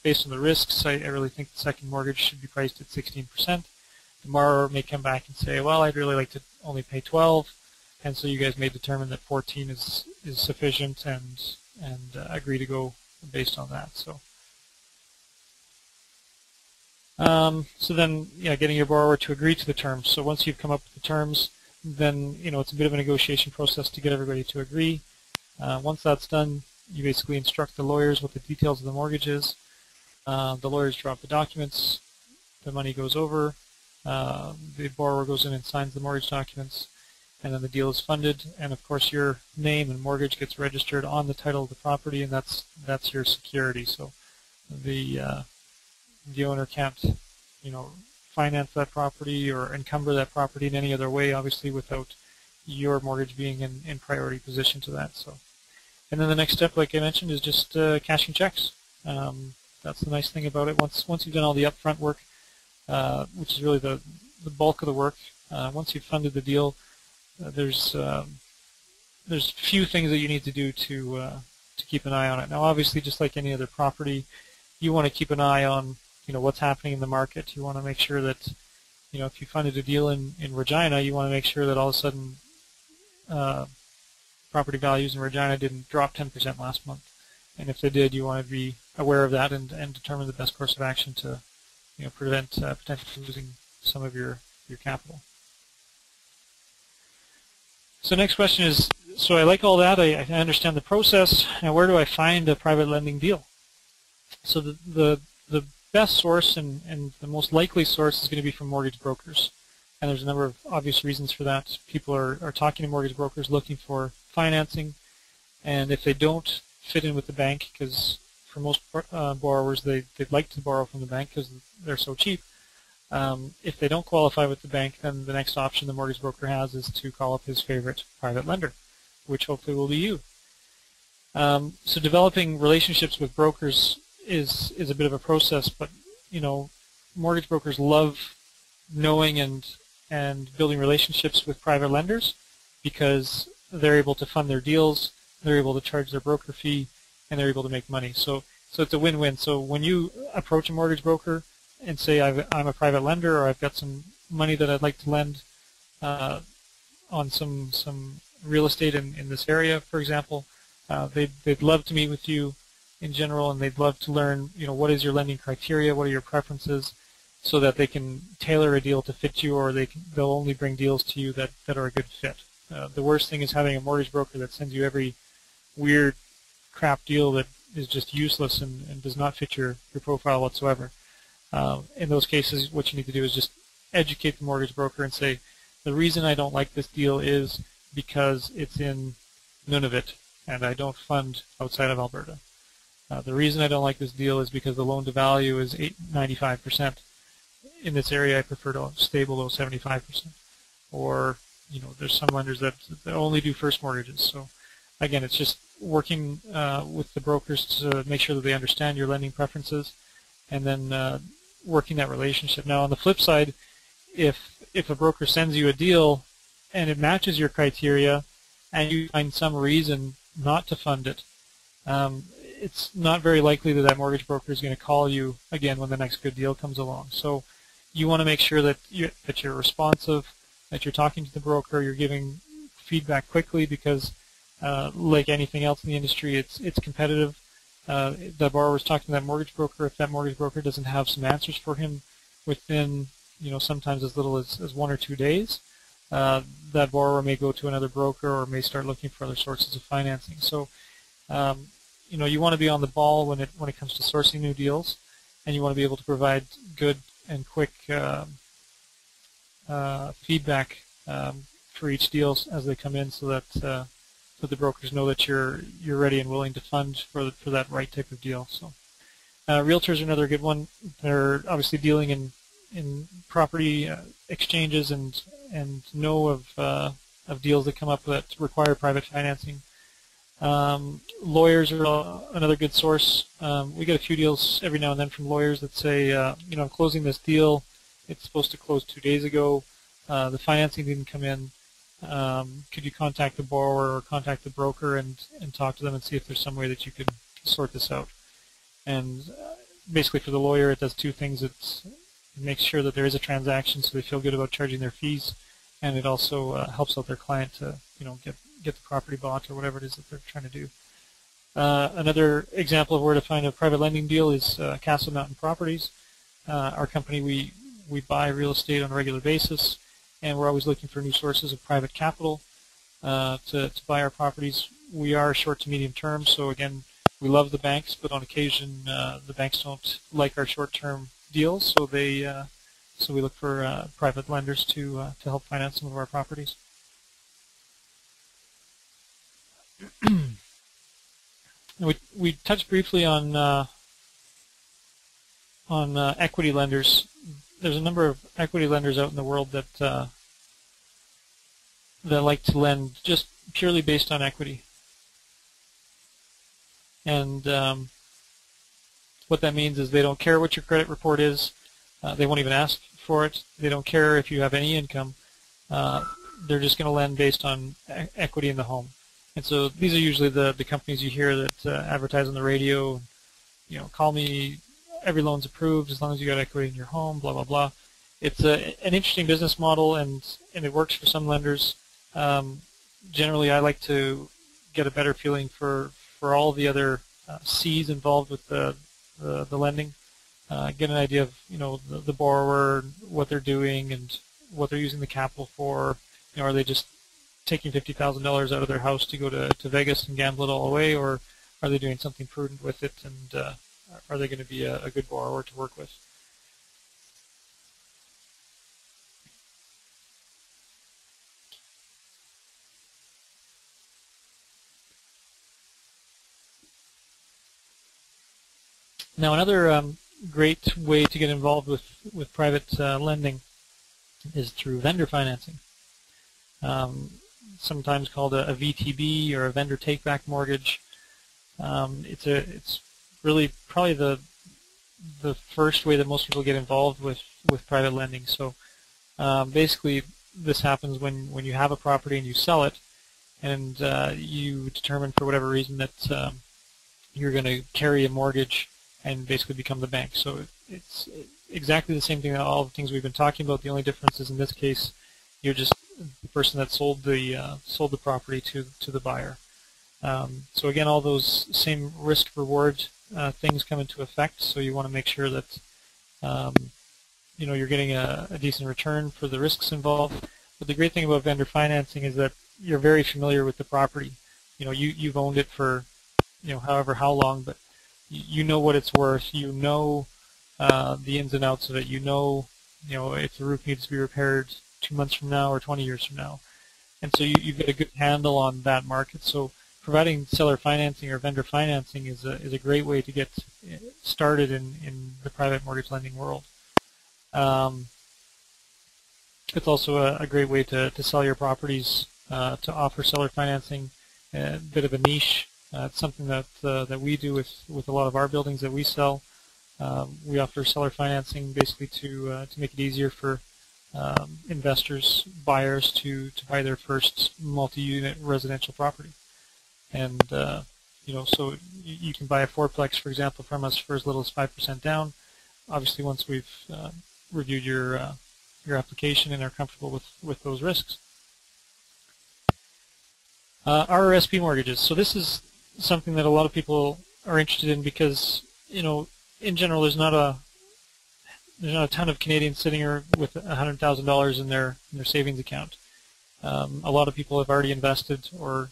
based on the risks, I really think the second mortgage should be priced at 16%. The borrower may come back and say, well, I'd really like to only pay 12, and so you guys may determine that 14 is sufficient and agree to go based on that. So, so then, getting your borrower to agree to the terms. So once you've come up with the terms, then it's a bit of a negotiation process to get everybody to agree. Once that's done, you basically instruct the lawyers what the details of the mortgage is. The lawyers draw up the documents. The money goes over. The borrower goes in and signs the mortgage documents, and then the deal is funded. And of course, your name and mortgage gets registered on the title of the property, and that's your security. So the owner can't finance that property or encumber that property in any other way, obviously, without your mortgage being in priority position to that. So, and then the next step, like I mentioned, is just cashing checks. That's the nice thing about it. Once you've done all the upfront work, which is really the bulk of the work, once you've funded the deal, there's few things that you need to do to keep an eye on it. Now, obviously, just like any other property, you want to keep an eye on what's happening in the market. You want to make sure that if you funded a deal in Regina, you want to make sure that all of a sudden property values in Regina didn't drop 10% last month. And if they did, you want to be aware of that and determine the best course of action to prevent potentially losing some of your capital. So next question is, so I like all that, I understand the process, and where do I find a private lending deal? So the best source and the most likely source is going to be from mortgage brokers. And there's a number of obvious reasons for that. People are talking to mortgage brokers looking for financing, and if they don't fit in with the bank, because for most borrowers they'd like to borrow from the bank because they're so cheap, if they don't qualify with the bank, then the next option the mortgage broker has is to call up his favorite private lender, which hopefully will be you. So developing relationships with brokers is a bit of a process, but mortgage brokers love knowing and building relationships with private lenders because they're able to fund their deals, they're able to charge their broker fee, and they're able to make money. So it's a win-win. So when you approach a mortgage broker and say, I'm a private lender, or I've got some money that I'd like to lend on some real estate in this area, for example, they'd love to meet with you in general, and they'd love to learn, what is your lending criteria, what are your preferences, so that they can tailor a deal to fit you, or they'll only bring deals to you that are a good fit. The worst thing is having a mortgage broker that sends you every weird crap deal that is just useless and does not fit your profile whatsoever. In those cases, what you need to do is just educate the mortgage broker and say, the reason I don't like this deal is because it's in Nunavut and I don't fund outside of Alberta. The reason I don't like this deal is because the loan to value is 95%. In this area, I prefer to stay below 75%. Or, there's some lenders that only do first mortgages. So, again, it's just working with the brokers to make sure that they understand your lending preferences, and then working that relationship. Now, on the flip side, if a broker sends you a deal and it matches your criteria, and you find some reason not to fund it, it's not very likely that mortgage broker is going to call you again when the next good deal comes along. So you want to make sure that you're responsive, that you're talking to the broker, you're giving feedback quickly, because like anything else in the industry, it's competitive. The borrower's talking to that mortgage broker. If that mortgage broker doesn't have some answers for him within, sometimes as little as 1 or 2 days, that borrower may go to another broker or may start looking for other sources of financing. So, you want to be on the ball when it comes to sourcing new deals, and you want to be able to provide good and quick feedback for each deal as they come in, so that the brokers know that you're ready and willing to fund for that right type of deal. So, realtors are another good one. They're obviously dealing in property exchanges and know of deals that come up that require private financing. Lawyers are another good source. We get a few deals every now and then from lawyers that say, I'm closing this deal. It's supposed to close 2 days ago. The financing didn't come in. Could you contact the borrower or contact the broker and talk to them and see if there's some way that you could sort this out? And basically for the lawyer, it does two things. It makes sure that there is a transaction so they feel good about charging their fees, and it also helps out their client to get the property bought or whatever it is that they're trying to do. Another example of where to find a private lending deal is Castle Mountain Properties. Our company, we buy real estate on a regular basis, and we're always looking for new sources of private capital to buy our properties. We are short to medium term, so again, we love the banks, but on occasion the banks don't like our short-term deals, so we look for private lenders to help finance some of our properties. We touched briefly on equity lenders. There's a number of equity lenders out in the world that like to lend just purely based on equity. And what that means is they don't care what your credit report is. They won't even ask for it. They don't care if you have any income. They're just going to lend based on equity in the home. And so these are usually the companies you hear that advertise on the radio. Call me, every loan's approved as long as you got equity in your home, blah, blah, blah. It's an interesting business model, and it works for some lenders. Generally, I like to get a better feeling for all the other C's involved with the lending. Get an idea of the borrower, what they're doing, and what they're using the capital for. Are they just taking $50,000 out of their house to go to Vegas and gamble it all away, or are they doing something prudent with it, and are they going to be a good borrower to work with? Now, another great way to get involved with private lending is through vendor financing. Sometimes called a VTB or a vendor take-back mortgage. It's really probably the first way that most people get involved with private lending. So basically, this happens when you have a property and you sell it, and you determine for whatever reason that you're going to carry a mortgage and basically become the bank. So it's exactly the same thing that all the things we've been talking about. The only difference is in this case, you're just the person that sold the property to the buyer. So again, all those same risk-reward things come into effect. So you want to make sure that you're getting a decent return for the risks involved. But the great thing about vendor financing is that you're very familiar with the property. You've owned it for however how long, but you know what it's worth. You know the ins and outs of it. You know if the roof needs to be repaired 2 months from now or 20 years from now, and so you get a good handle on that market. So providing seller financing or vendor financing is a great way to get started in the private mortgage lending world. It's also a great way to sell your properties, to offer seller financing, a bit of a niche. It's something that we do with a lot of our buildings that we sell. We offer seller financing basically to make it easier for investors, buyers to buy their first multi-unit residential property. And so you can buy a fourplex, for example, from us for as little as 5% down. Obviously, once we've reviewed your application and are comfortable with those risks. RRSP mortgages. So this is something that a lot of people are interested in because in general there's not a ton of Canadians sitting here with $100,000 in their savings account. A lot of people have already invested or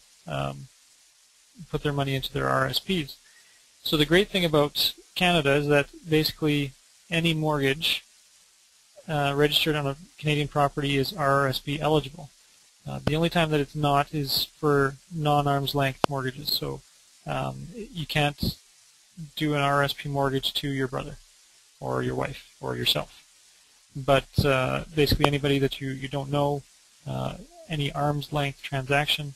put their money into their RRSPs. So the great thing about Canada is that basically any mortgage registered on a Canadian property is RRSP eligible. The only time that it's not is for non-arm's length mortgages. So you can't do an RRSP mortgage to your brother or your wife or yourself. But basically anybody that you don't know, any arm's length transaction,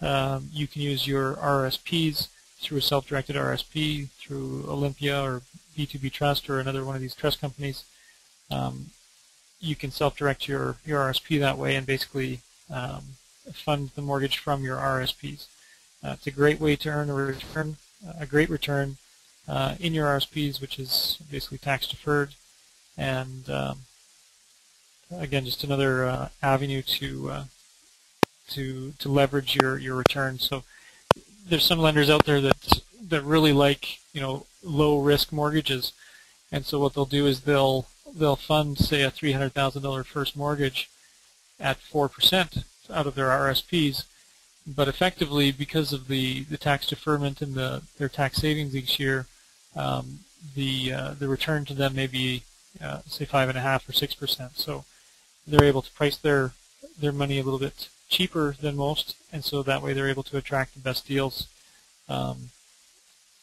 you can use your RRSPs through a self-directed RRSP, through Olympia or B2B Trust or another one of these trust companies. You can self-direct your RRSP that way and basically fund the mortgage from your RRSPs. It's a great way to earn a great return in your RRSPs, which is basically tax deferred, and again, just another avenue to leverage your return. So there's some lenders out there that really like low risk mortgages, and so what they'll do is they'll fund, say, a $300,000 first mortgage at 4% out of their RRSPs, but effectively because of the tax deferment and their tax savings each year, the return to them may be say 5.5% or 6%. So they're able to price their money a little bit cheaper than most, and so that way they're able to attract the best deals.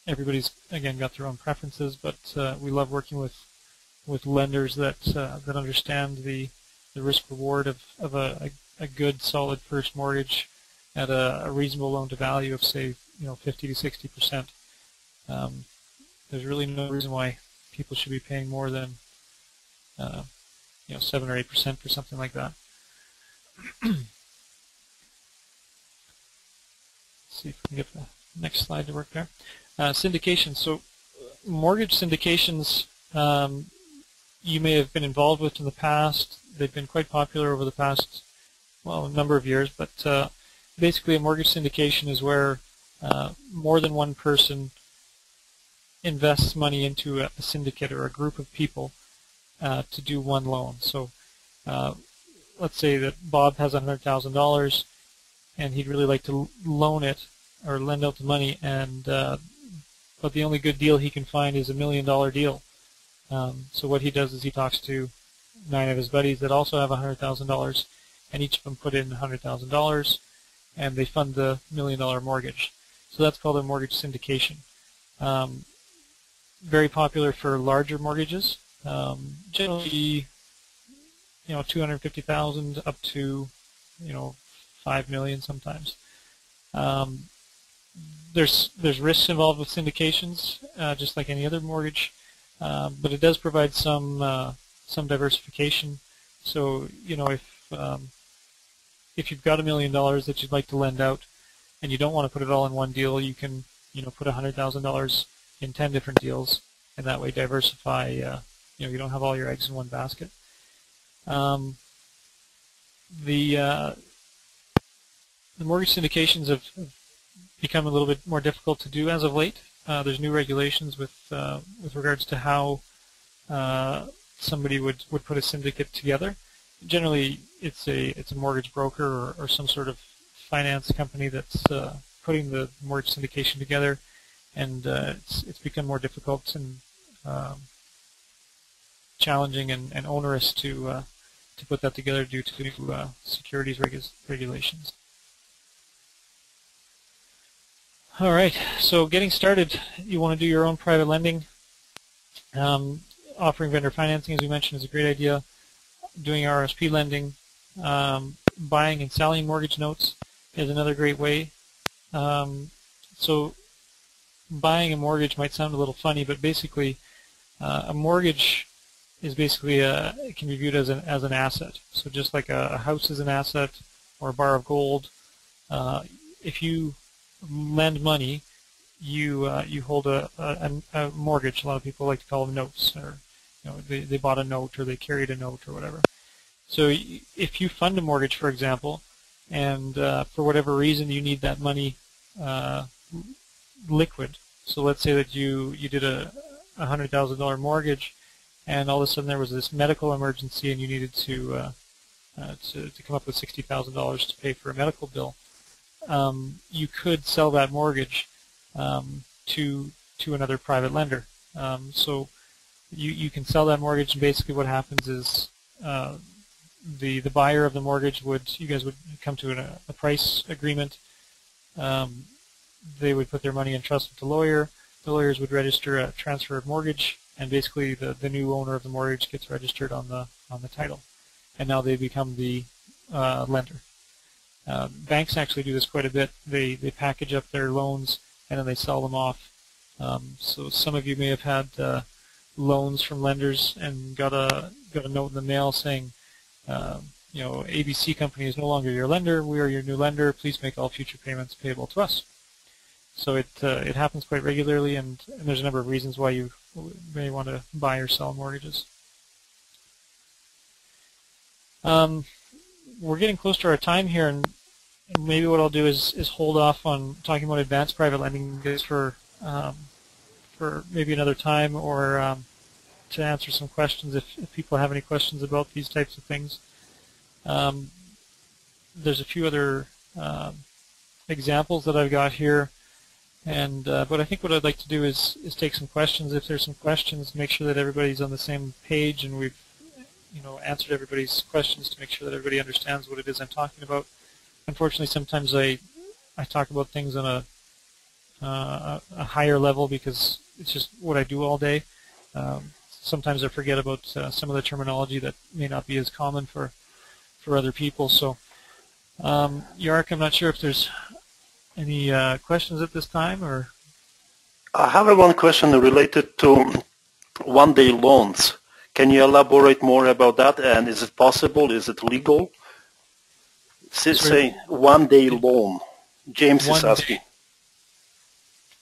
Everybody's again got their own preferences, but we love working with lenders that understand the risk reward of a good solid first mortgage at a reasonable loan to value of, say, 50 to 60%. There's really no reason why people should be paying more than 7 or 8% for something like that. Let's see if we can get the next slide to work there. Syndication. So mortgage syndications you may have been involved with in the past. They've been quite popular over the past, a number of years, but basically a mortgage syndication is where more than one person invests money into a syndicate or a group of people to do one loan. So let's say that Bob has $100,000 and he'd really like to loan it or lend out the money, and but the only good deal he can find is $1 million deal. So what he does is he talks to 9 of his buddies that also have $100,000, and each of them put in $100,000, and they fund the $1 million mortgage. So that's called a mortgage syndication. Very popular for larger mortgages, generally, $250,000 up to, $5 million sometimes. there's risks involved with syndications, just like any other mortgage, but it does provide some diversification. So if you've got $1 million that you'd like to lend out, and you don't want to put it all in one deal, you can put $100,000 in 10 different deals, and that way diversify. You don't have all your eggs in one basket. The mortgage syndications have become a little bit more difficult to do as of late. There's new regulations with regards to how somebody would put a syndicate together. Generally, it's a mortgage broker or some sort of finance company that's putting the mortgage syndication together, and it's become more difficult and challenging and onerous to put that together due to securities regulations. All right, so getting started, you want to do your own private lending. Offering vendor financing, as we mentioned, is a great idea. Doing RSP lending, buying and selling mortgage notes is another great way. So buying a mortgage might sound a little funny, but basically a mortgage is basically it can be viewed as an asset. So just like a house is an asset or a bar of gold, if you lend money, you hold a mortgage. A lot of people like to call them notes, or they bought a note or they carried a note or whatever. So if you fund a mortgage, for example, and for whatever reason you need that money liquid, so let's say that you did a $100,000 mortgage, and all of a sudden there was this medical emergency and you needed to come up with $60,000 to pay for a medical bill. You could sell that mortgage to another private lender. So you can sell that mortgage, and basically what happens is the buyer of the mortgage you guys would come to a price agreement. They would put their money in trust with the lawyer. The lawyers would register a transfer of mortgage, and basically the new owner of the mortgage gets registered on the title, and now they become the lender. Banks actually do this quite a bit. They package up their loans and then they sell them off. So some of you may have had loans from lenders and got a note in the mail saying, ABC company is no longer your lender. We are your new lender. Please make all future payments payable to us. So it happens quite regularly, and there's a number of reasons why you may want to buy or sell mortgages. We're getting close to our time here, and maybe what I'll do is hold off on talking about advanced private lending for maybe another time, or to answer some questions if people have any questions about these types of things. There's a few other examples that I've got here, and but I think what I'd like to do is take some questions. If there's some questions, make sure that everybody's on the same page and we've answered everybody's questions to make sure that everybody understands what it is I'm talking about. Unfortunately, sometimes I talk about things on a higher level because it's just what I do all day. Sometimes I forget about some of the terminology that may not be as common for other people. So, Yark, I'm not sure if there's any questions at this time, or I have one question related to one-day loans. Can you elaborate more about that? And is it possible? Is it legal? Say one-day loan. James is asking.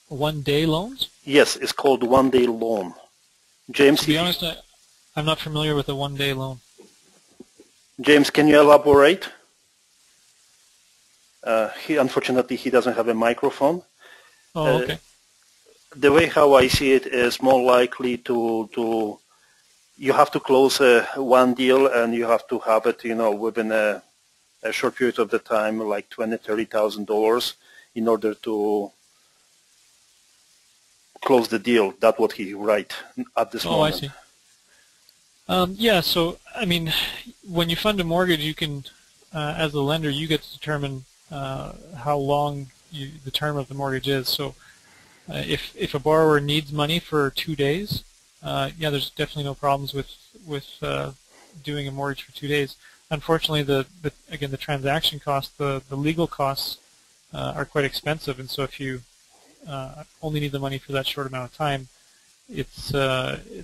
One-day loans? Yes, it's called one-day loan. James, to be honest, I'm not familiar with a one-day loan. James, can you elaborate? Unfortunately, he doesn't have a microphone. Oh, okay. The way how I see it is more likely to you have to close one deal, and you have to have it, within a short period of the time, like $20,000-$30,000, in order to close the deal. That's what he write at this moment. Oh, I see. Yeah. So, I mean, when you fund a mortgage, you can, as the lender, you get to determine how long the term of the mortgage is. So, if a borrower needs money for 2 days, yeah, there's definitely no problems with doing a mortgage for 2 days. Unfortunately, again, the transaction costs, the legal costs are quite expensive, and so if you only need the money for that short amount of time, it's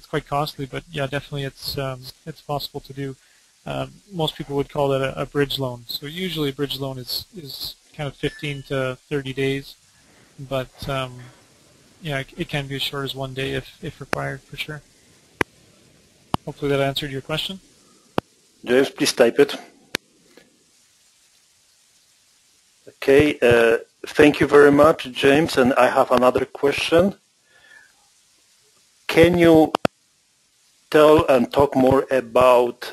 quite costly. But yeah, definitely it's possible to do. Most people would call that a bridge loan. So usually a bridge loan is kind of 15 to 30 days, but yeah, it can be as short as 1 day if required, for sure. Hopefully that answered your question. James, please type it. Okay, thank you very much, James. And I have another question. Can you tell and talk more about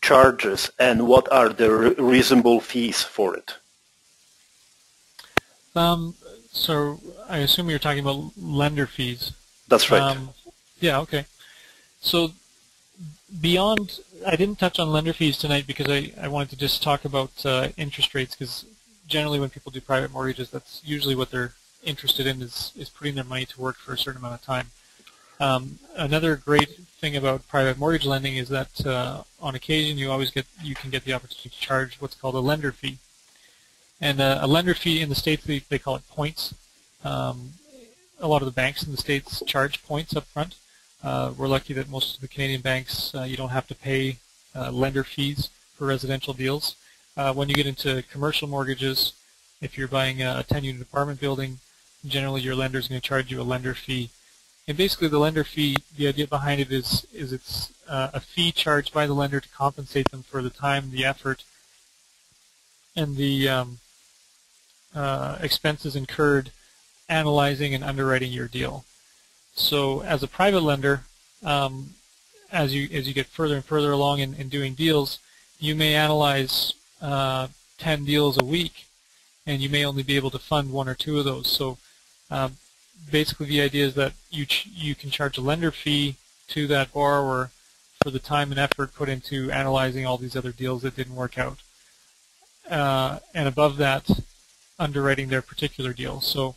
charges and what are the reasonable fees for it? So I assume you're talking about lender fees. That's right. Yeah, okay. So beyond, I didn't touch on lender fees tonight because I wanted to just talk about interest rates, because generally when people do private mortgages, that's usually what they're interested in, is putting their money to work for a certain amount of time. Another great thing about private mortgage lending is that on occasion you can get the opportunity to charge what's called a lender fee. And a lender fee in the States, they call it points. A lot of the banks in the States charge points up front. We're lucky that most of the Canadian banks, you don't have to pay lender fees for residential deals. When you get into commercial mortgages, if you're buying a 10-unit apartment building, generally your lender is going to charge you a lender fee. And basically the lender fee, the idea behind it is it's a fee charged by the lender to compensate them for the time, the effort, and the expenses incurred analyzing and underwriting your deal. So as a private lender, as you get further and further along in doing deals, you may analyze 10 deals a week, and you may only be able to fund 1 or 2 of those. So basically the idea is that you can charge a lender fee to that borrower for the time and effort put into analyzing all these other deals that didn't work out. And above that, underwriting their particular deal. So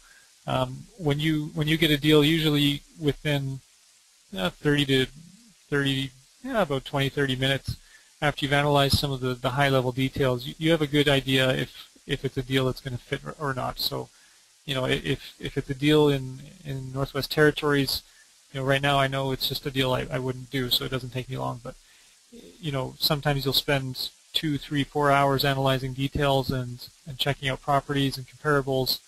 when you get a deal, usually within 30 to about 20-30 minutes after you've analyzed some of the high-level details, you have a good idea if it's a deal that's going to fit or not. So, you know, if it's a deal in Northwest Territories, you know, right now I know it's just a deal I wouldn't do, so it doesn't take me long. But, you know, sometimes you'll spend 2, 3, 4 hours analyzing details and checking out properties and comparables,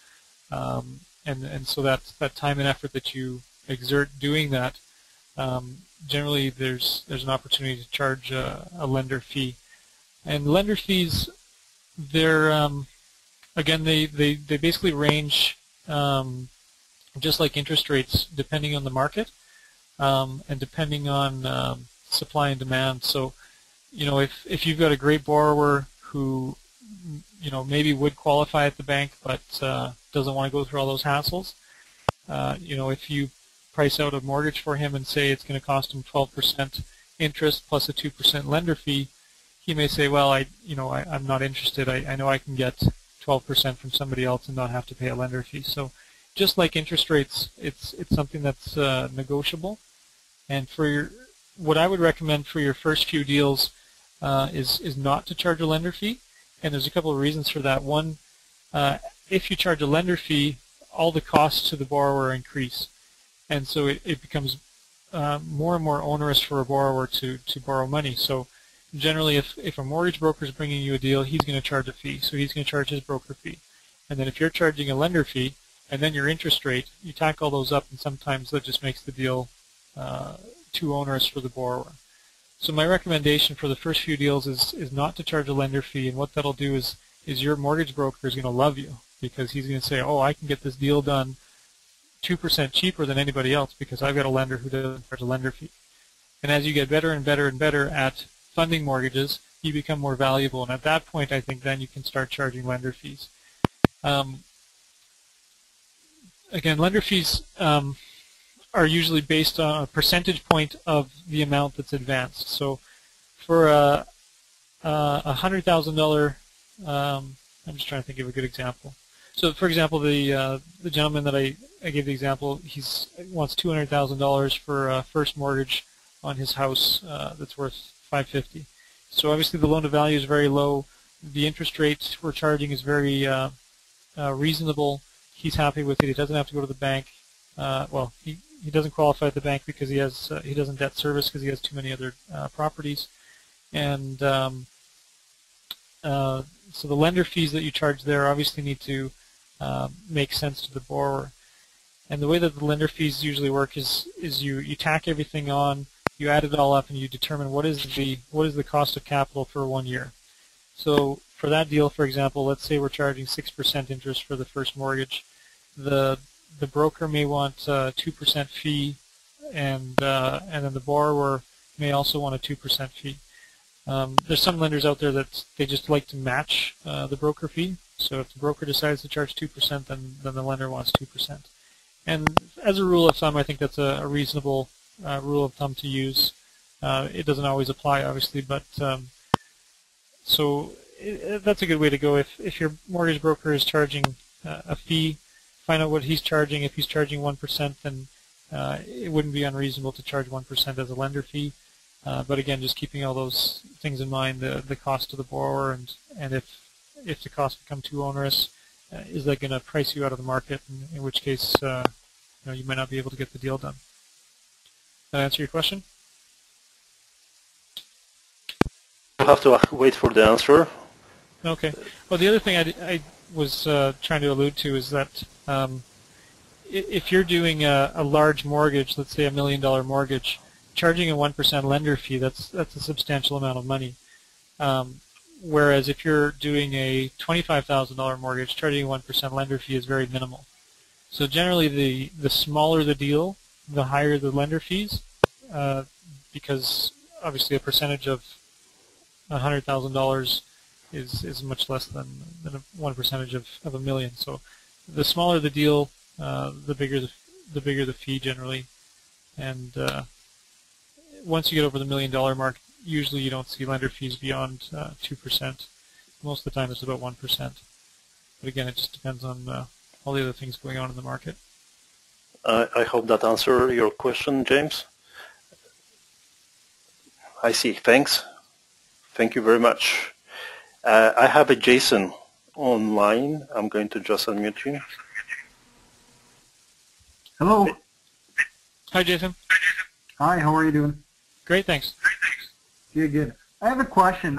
and so that time and effort that you exert doing that, generally there's an opportunity to charge a lender fee. And lender fees, they're again they basically range just like interest rates, depending on the market and depending on supply and demand. So, you know, if you've got a great borrower who, you know, maybe would qualify at the bank but doesn't want to go through all those hassles, you know, if you price out a mortgage for him and say it's going to cost him 12% interest plus a 2% lender fee, he may say, well, I'm not interested. I know I can get 12% from somebody else and not have to pay a lender fee. So just like interest rates, it's something that's negotiable. And for what I would recommend for your first few deals is not to charge a lender fee. And there's a couple of reasons for that. One, if you charge a lender fee, all the costs to the borrower increase. And so it becomes more and more onerous for a borrower to borrow money. So generally, if a mortgage broker is bringing you a deal, he's going to charge a fee. So he's going to charge his broker fee. And then if you're charging a lender fee, and then your interest rate, you tack all those up, and sometimes that just makes the deal too onerous for the borrower. So my recommendation for the first few deals is not to charge a lender fee. And what that'll do is your mortgage broker is going to love you, because he's going to say, oh, I can get this deal done 2% cheaper than anybody else because I've got a lender who doesn't charge a lender fee. And as you get better and better and better at funding mortgages, you become more valuable. And at that point, I think then you can start charging lender fees. Again, lender fees are usually based on a percentage point of the amount that's advanced. So for a $100,000, I'm just trying to think of a good example. So, for example, the gentleman that I gave the example, he wants $200,000 for a first mortgage on his house that's worth $550,000. So obviously the loan to value is very low. The interest rate we're charging is very reasonable. he's happy with it. He doesn't have to go to the bank. Well, he doesn't qualify at the bank because he doesn't debt service because he has too many other properties, and so the lender fees that you charge there obviously need to make sense to the borrower. And the way that the lender fees usually work is you tack everything on, you add it all up, and you determine what is the cost of capital for 1 year. So for that deal, for example, let's say we're charging 6% interest for the first mortgage. The broker may want a 2% fee, and then the borrower may also want a 2% fee. There's some lenders out there that they just like to match the broker fee. So if the broker decides to charge 2%, then the lender wants 2%. And as a rule of thumb, I think that's a reasonable rule of thumb to use. It doesn't always apply, obviously, but that's a good way to go. If your mortgage broker is charging a fee, find out what he's charging. If he's charging 1%, then it wouldn't be unreasonable to charge 1% as a lender fee. But again, just keeping all those things in mind, the cost to the borrower, and if the costs become too onerous, is that going to price you out of the market? In which case, you might not be able to get the deal done. Does that answer your question? We'll have to wait for the answer. Okay. Well, the other thing I was trying to allude to is that if you're doing a large mortgage, let's say $1 million mortgage, charging a 1% lender fee, that's a substantial amount of money. Whereas if you're doing a $25,000 mortgage, charging a 1% lender fee is very minimal. So generally, the smaller the deal, the higher the lender fees, because obviously a percentage of $100,000 is much less than 1% of $1 million. So the smaller the deal, the bigger the fee generally, and once you get over the $1 million mark, usually you don't see lender fees beyond 2%. Most of the time it's about 1%. But again, it just depends on all the other things going on in the market. I hope that answered your question, James. I see. Thanks. Thank you very much. I have a Jason online. I'm going to just unmute you. Hello. Hi, Jason. Hi, how are you doing? Great, thanks. Good. I have a question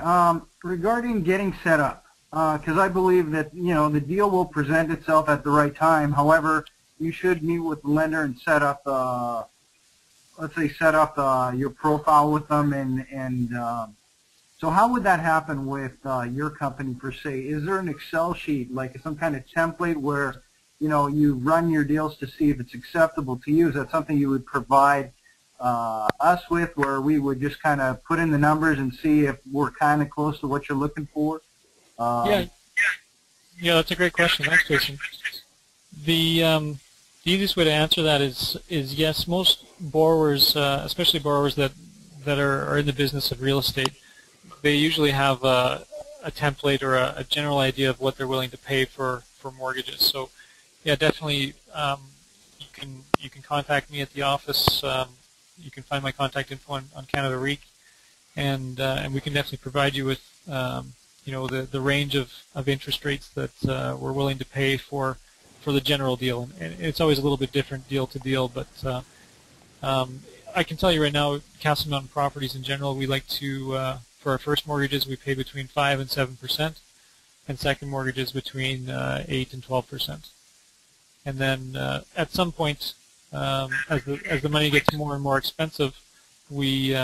regarding getting set up, because I believe that the deal will present itself at the right time. However, you should meet with the lender and set up, your profile with them, and so how would that happen with your company per se? Is there an Excel sheet, like some kind of template where you run your deals to see if it's acceptable to you? Is that something you would provide us with, where we would just kind of put in the numbers and see if we're kind of close to what you're looking for? Yeah, that's a great question. Thanks, Jason. The easiest way to answer that is yes. Most borrowers, especially borrowers that are in the business of real estate, they usually have a template or a general idea of what they're willing to pay for mortgages. So, yeah, definitely, you can contact me at the office. You can find my contact info on Canada REIC, and we can definitely provide you with the range of interest rates that we're willing to pay for the general deal. And it's always a little bit different deal to deal, but I can tell you right now, Castle Mountain Properties in general, we like to for our first mortgages we pay between 5% and 7%, and second mortgages between 8% and 12%. And then at some point, as the money gets more and more expensive, we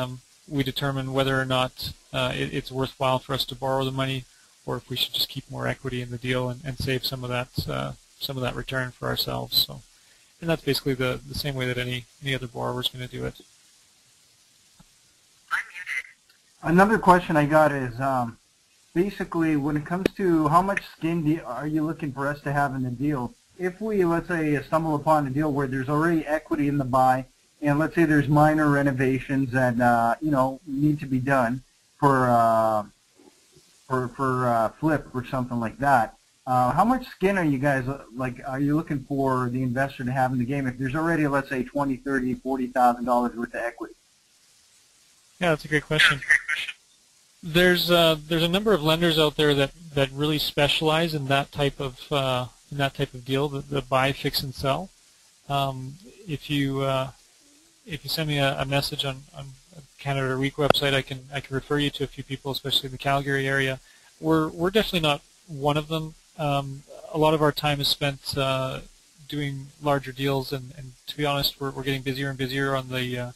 determine whether or not it's worthwhile for us to borrow the money, or if we should just keep more equity in the deal and save some of that return for ourselves. So, and that's basically the same way that any other borrower is going to do it. Another question I got is basically when it comes to how much skin are you looking for us to have in the deal? If we, let's say, stumble upon a deal where there's already equity in the buy, and let's say there's minor renovations that need to be done for flip or something like that, how much skin are you guys are you looking for the investor to have in the game if there's already, let's say, $20,000, $30,000, $40,000 worth of equity? Yeah, that's a great question. There's a number of lenders out there that really specialize in that type of in that type of deal, the buy, fix, and sell. If you send me a message on Canada REIT website, I can refer you to a few people, especially in the Calgary area. We're definitely not one of them. A lot of our time is spent doing larger deals, and to be honest, we're getting busier and busier on the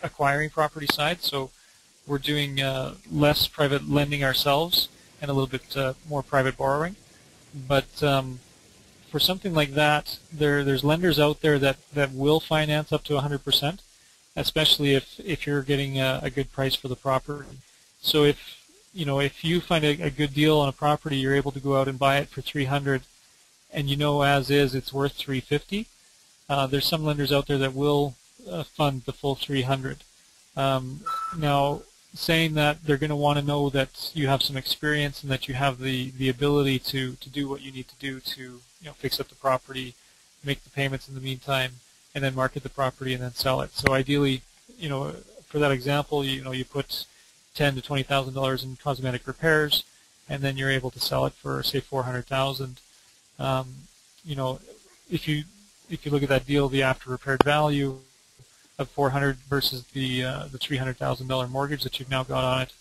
acquiring property side. So we're doing less private lending ourselves and a little bit more private borrowing. But for something like that, there's lenders out there that will finance up to 100%, especially if you're getting a good price for the property. So if you find a good deal on a property, you're able to go out and buy it for $300, and as is it's worth $350. There's some lenders out there that will fund the full $300. Now, saying that, they're going to want to know that you have some experience and that you have the ability to do what you need to do to fix up the property, make the payments in the meantime, and then market the property and then sell it. So ideally, for that example, you put $10,000 to $20,000 in cosmetic repairs, and then you're able to sell it for, say, $400,000. If you look at that deal, the after repaired value of $400,000 versus the $300,000 mortgage that you've now got on it,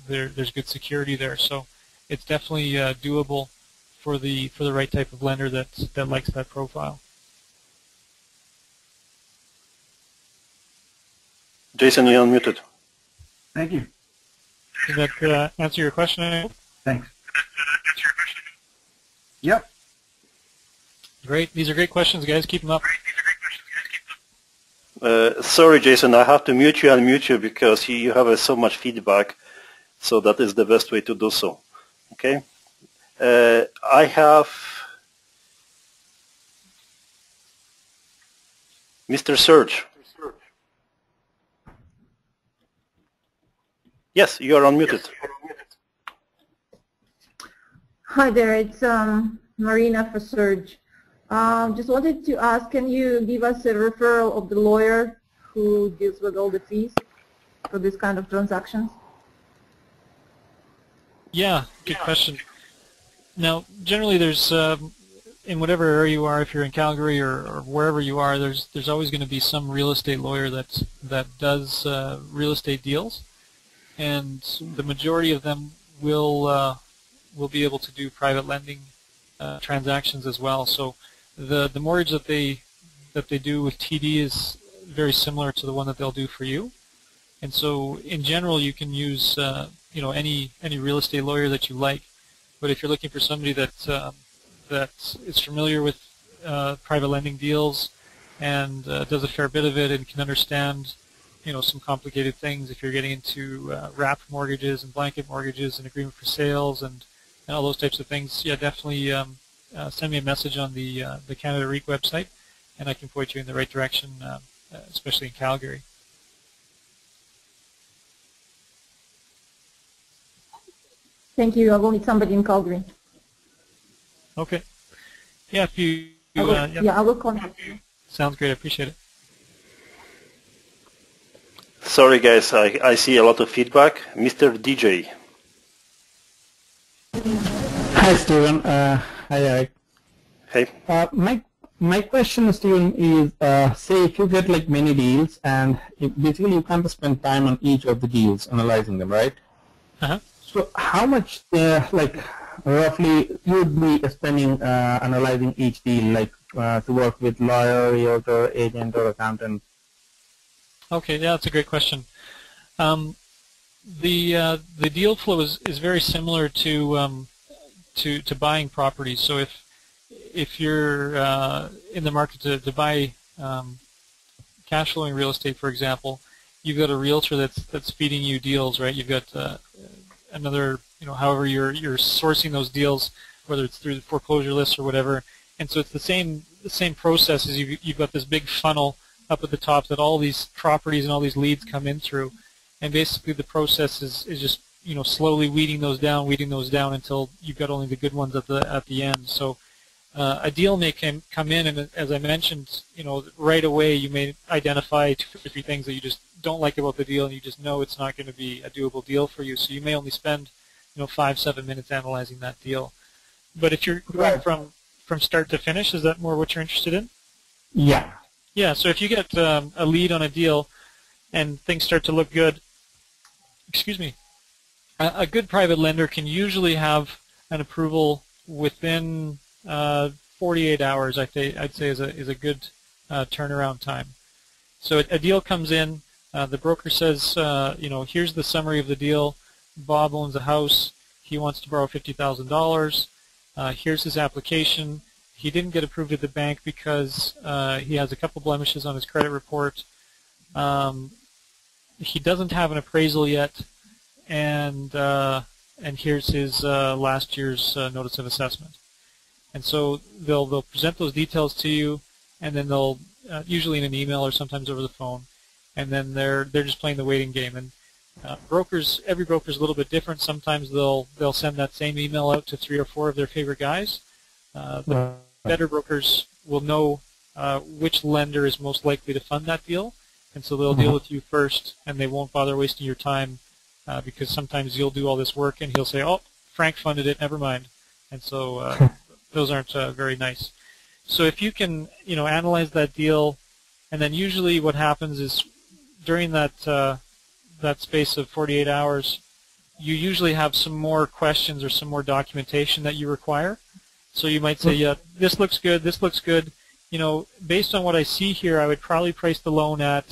there's good security there. So it's definitely doable for the right type of lender that likes that profile. Jason, you're unmuted. Thank you. Did that answer your question? Thanks. Yep. Great. These are great questions, guys. Keep them up. Sorry, Jason, I have to mute you and unmute you because you have so much feedback, so that is the best way to do so. Okay? I have Mr. Serge. Yes, you are unmuted. Hi there, it's Marina for Serge. Just wanted to ask, can you give us a referral of the lawyer who deals with all the fees for this kind of transactions? Yeah, good question. Now, generally there's, in whatever area you are, if you're in Calgary or wherever you are, there's always going to be some real estate lawyer that does real estate deals, and the majority of them will be able to do private lending transactions as well. So the mortgage that they do with TD is very similar to the one that they'll do for you. And so in general, you can use any real estate lawyer that you like. But if you're looking for somebody that is familiar with private lending deals and does a fair bit of it and can understand some complicated things, if you're getting into wrapped mortgages and blanket mortgages and agreement for sales and all those types of things, yeah, definitely send me a message on the Canada REIT website, and I can point you in the right direction, especially in Calgary. Thank you. I will need somebody in Calgary. Okay. Yeah, if you... I will contact you. Sounds great. I appreciate it. Sorry, guys, I see a lot of feedback. Mr. DJ. Hi, Steven. Hi, Eric. Hey. My question, Steven, is say if you get like many deals and basically you can't spend time on each of the deals analyzing them, right? Uh-huh. So how much roughly you would be spending analyzing each deal, like to work with lawyer, realtor, agent, or accountant? Okay, yeah, that's a great question. The deal flow is very similar to buying properties. So if you're in the market to buy cash flowing real estate, for example, you've got a realtor that's feeding you deals, right? You've got another, however you're sourcing those deals, whether it's through the foreclosure list or whatever. And so it's the same process as you've got this big funnel up at the top that all these properties and all these leads come in through, and basically the process is just slowly weeding those down until you've got only the good ones at the end. So a deal may come in, and as I mentioned, right away you may identify 2 or 3 things that you just don't like about the deal, and you just know it's not going to be a doable deal for you. So you may only spend 5-7 minutes analyzing that deal. But if you're going from start to finish, is that more what you're interested in? Yeah. Yeah, so if you get a lead on a deal and things start to look good, excuse me, a good private lender can usually have an approval within 48 hours, I'd say is a good turnaround time. So a deal comes in, the broker says, here's the summary of the deal. Bob owns a house. He wants to borrow $50,000. Here's his application. He didn't get approved at the bank because he has a couple blemishes on his credit report. He doesn't have an appraisal yet, and here's his last year's notice of assessment. And so they'll present those details to you, and then they'll usually in an email or sometimes over the phone, and then they're just playing the waiting game. And every broker is a little bit different. Sometimes they'll send that same email out to 3 or 4 of their favorite guys. The better brokers will know which lender is most likely to fund that deal, and so they'll deal with you first, and they won't bother wasting your time because sometimes you'll do all this work, and he'll say, "Oh, Frank funded it, never mind," and so those aren't very nice. So if you can, analyze that deal, and then usually what happens is during that space of 48 hours, you usually have some more questions or some more documentation that you require. So you might say, yeah, this looks good, this looks good. Based on what I see here, I would probably price the loan at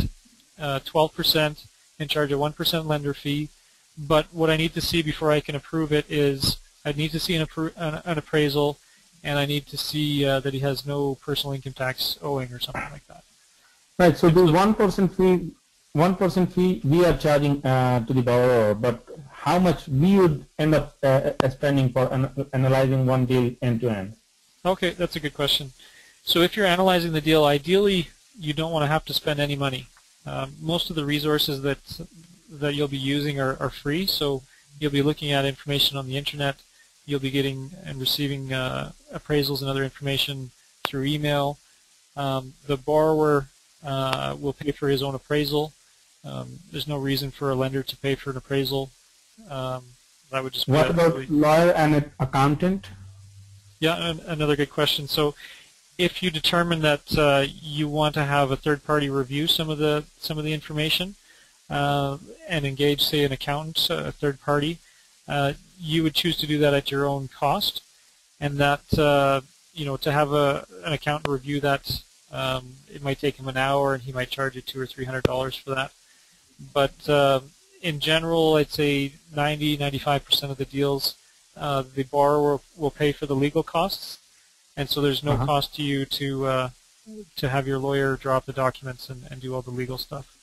12% and charge a 1% lender fee. But what I need to see before I can approve it is I need to see an appraisal, and I need to see that he has no personal income tax owing or something like that. Right. So the 1% fee we are charging to the borrower, but how much we would end up spending for analyzing one deal end to end? Okay, that's a good question. So if you're analyzing the deal, ideally you don't want to have to spend any money. Most of the resources that you'll be using are free, so you'll be looking at information on the internet. You'll be getting and receiving appraisals and other information through email. The borrower will pay for his own appraisal. There's no reason for a lender to pay for an appraisal. That would just what about lawyer and an accountant? Yeah, another good question. So if you determine that you want to have a third party review some of the information and engage, say, an accountant, a third party, you would choose to do that at your own cost, and that to have an accountant review that, it might take him an hour, and he might charge you $200 or $300 for that. But in general, I'd say 90–95% of the deals, the borrower will pay for the legal costs, and so there's no cost to you to have your lawyer draw up the documents and do all the legal stuff.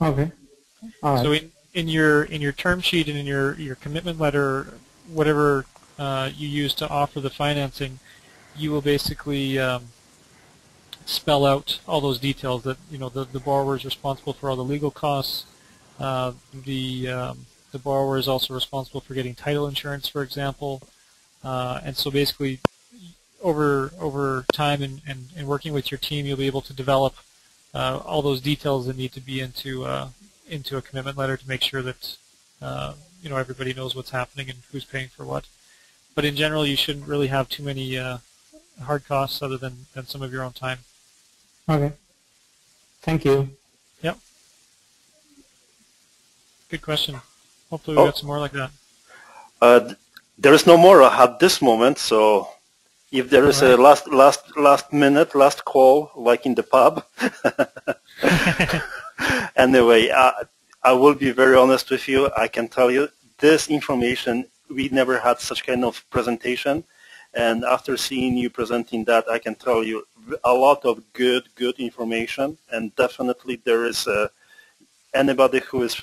Okay. All right. So in your term sheet and in your commitment letter, whatever you use to offer the financing, you will basically spell out all those details that the borrower is responsible for all the legal costs. The borrower is also responsible for getting title insurance, for example, and so basically over time and working with your team, you'll be able to develop all those details that need to be into a commitment letter to make sure that everybody knows what's happening and who's paying for what. But in general, you shouldn't really have too many hard costs other than some of your own time. Okay. Thank you. Yep. Good question. Hopefully we got some more like that. There is no more at this moment, so if there is a last minute, last call, like in the pub. Anyway, I will be very honest with you. I can tell you this information, we never had such kind of presentation. And after seeing you presenting that, I can tell you a lot of good information. And definitely there is anybody who is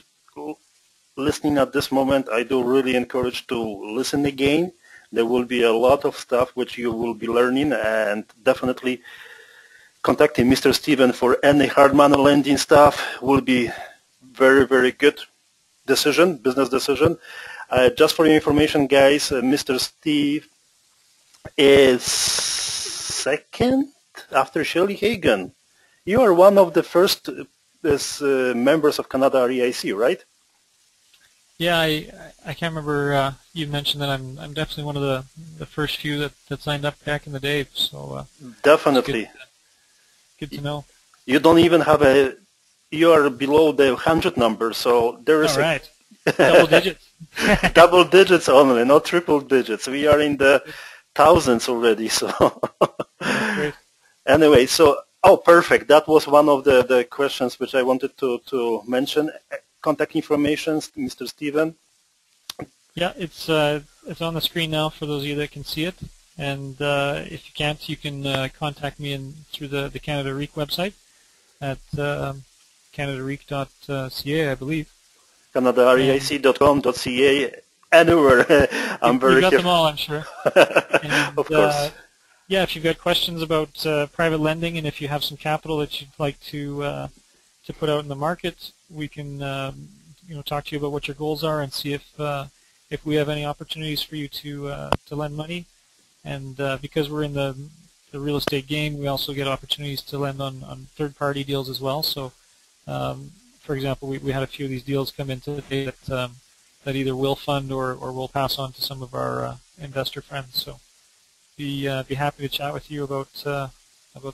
listening at this moment, I do really encourage to listen again. There will be a lot of stuff which you will be learning, and definitely contacting Mr. Steven for any hard money lending stuff will be very, very good decision, business decision. Just for your information, guys, Mr. Steve is second after Shelley Hagan. You are one of the first members of Canada REIC, right? Yeah, I can't remember. You mentioned that I'm definitely one of the first few that signed up back in the day. So definitely, good to know. You don't even have a. You are below the 100 number, so there is all right. Double digits. Double digits only, not triple digits. We are in the thousands already. So great. Anyway, so perfect. That was one of the questions which I wanted to mention. Contact information, Mr. Steven. Yeah, it's on the screen now for those of you that can see it. And if you can't, you can contact me through the Canada REIC website at canadareik.ca, I believe. CanadaREIC.com.ca, anywhere. I'm very You got them all, I'm sure. And, of course. Yeah, if you've got questions about private lending, and if you have some capital that you'd like to put out in the market, we can talk to you about what your goals are and see if we have any opportunities for you to lend money. And because we're in the real estate game, we also get opportunities to lend on third-party deals as well. So, for example, we had a few of these deals come in today that either will fund or will pass on to some of our investor friends. So, be happy to chat with you about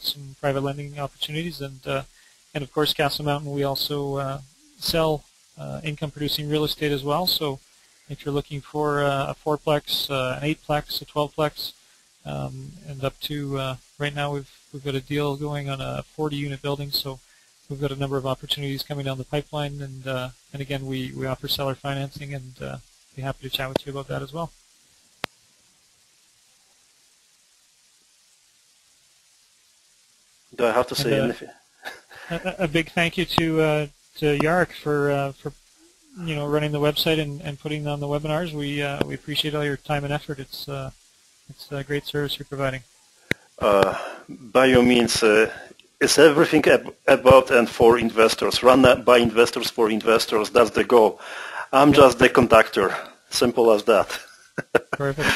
some private lending opportunities. And of course, Castle Mountain, we also sell income-producing real estate as well. So, if you're looking for a 4-plex, an 8-plex, a 12-plex, and up to right now we've got a deal going on a 40-unit building. So we've got a number of opportunities coming down the pipeline, and again we offer seller financing, and be happy to chat with you about that as well. Do I have to say anything? A big thank you to Jarek for running the website and putting on the webinars. We appreciate all your time and effort. It's a great service you're providing. By all means, it's everything about and for investors. Run by investors for investors. That's the goal. I'm just the conductor. Simple as that. Perfect.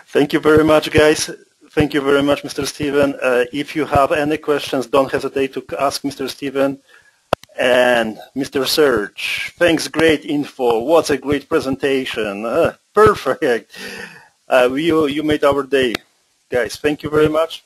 Thank you very much, guys. Thank you very much, Mr. Steven. If you have any questions, don't hesitate to ask Mr. Steven. And Mr. Serge, thanks, great info. What a great presentation. Perfect. You made our day, guys. Thank you very much.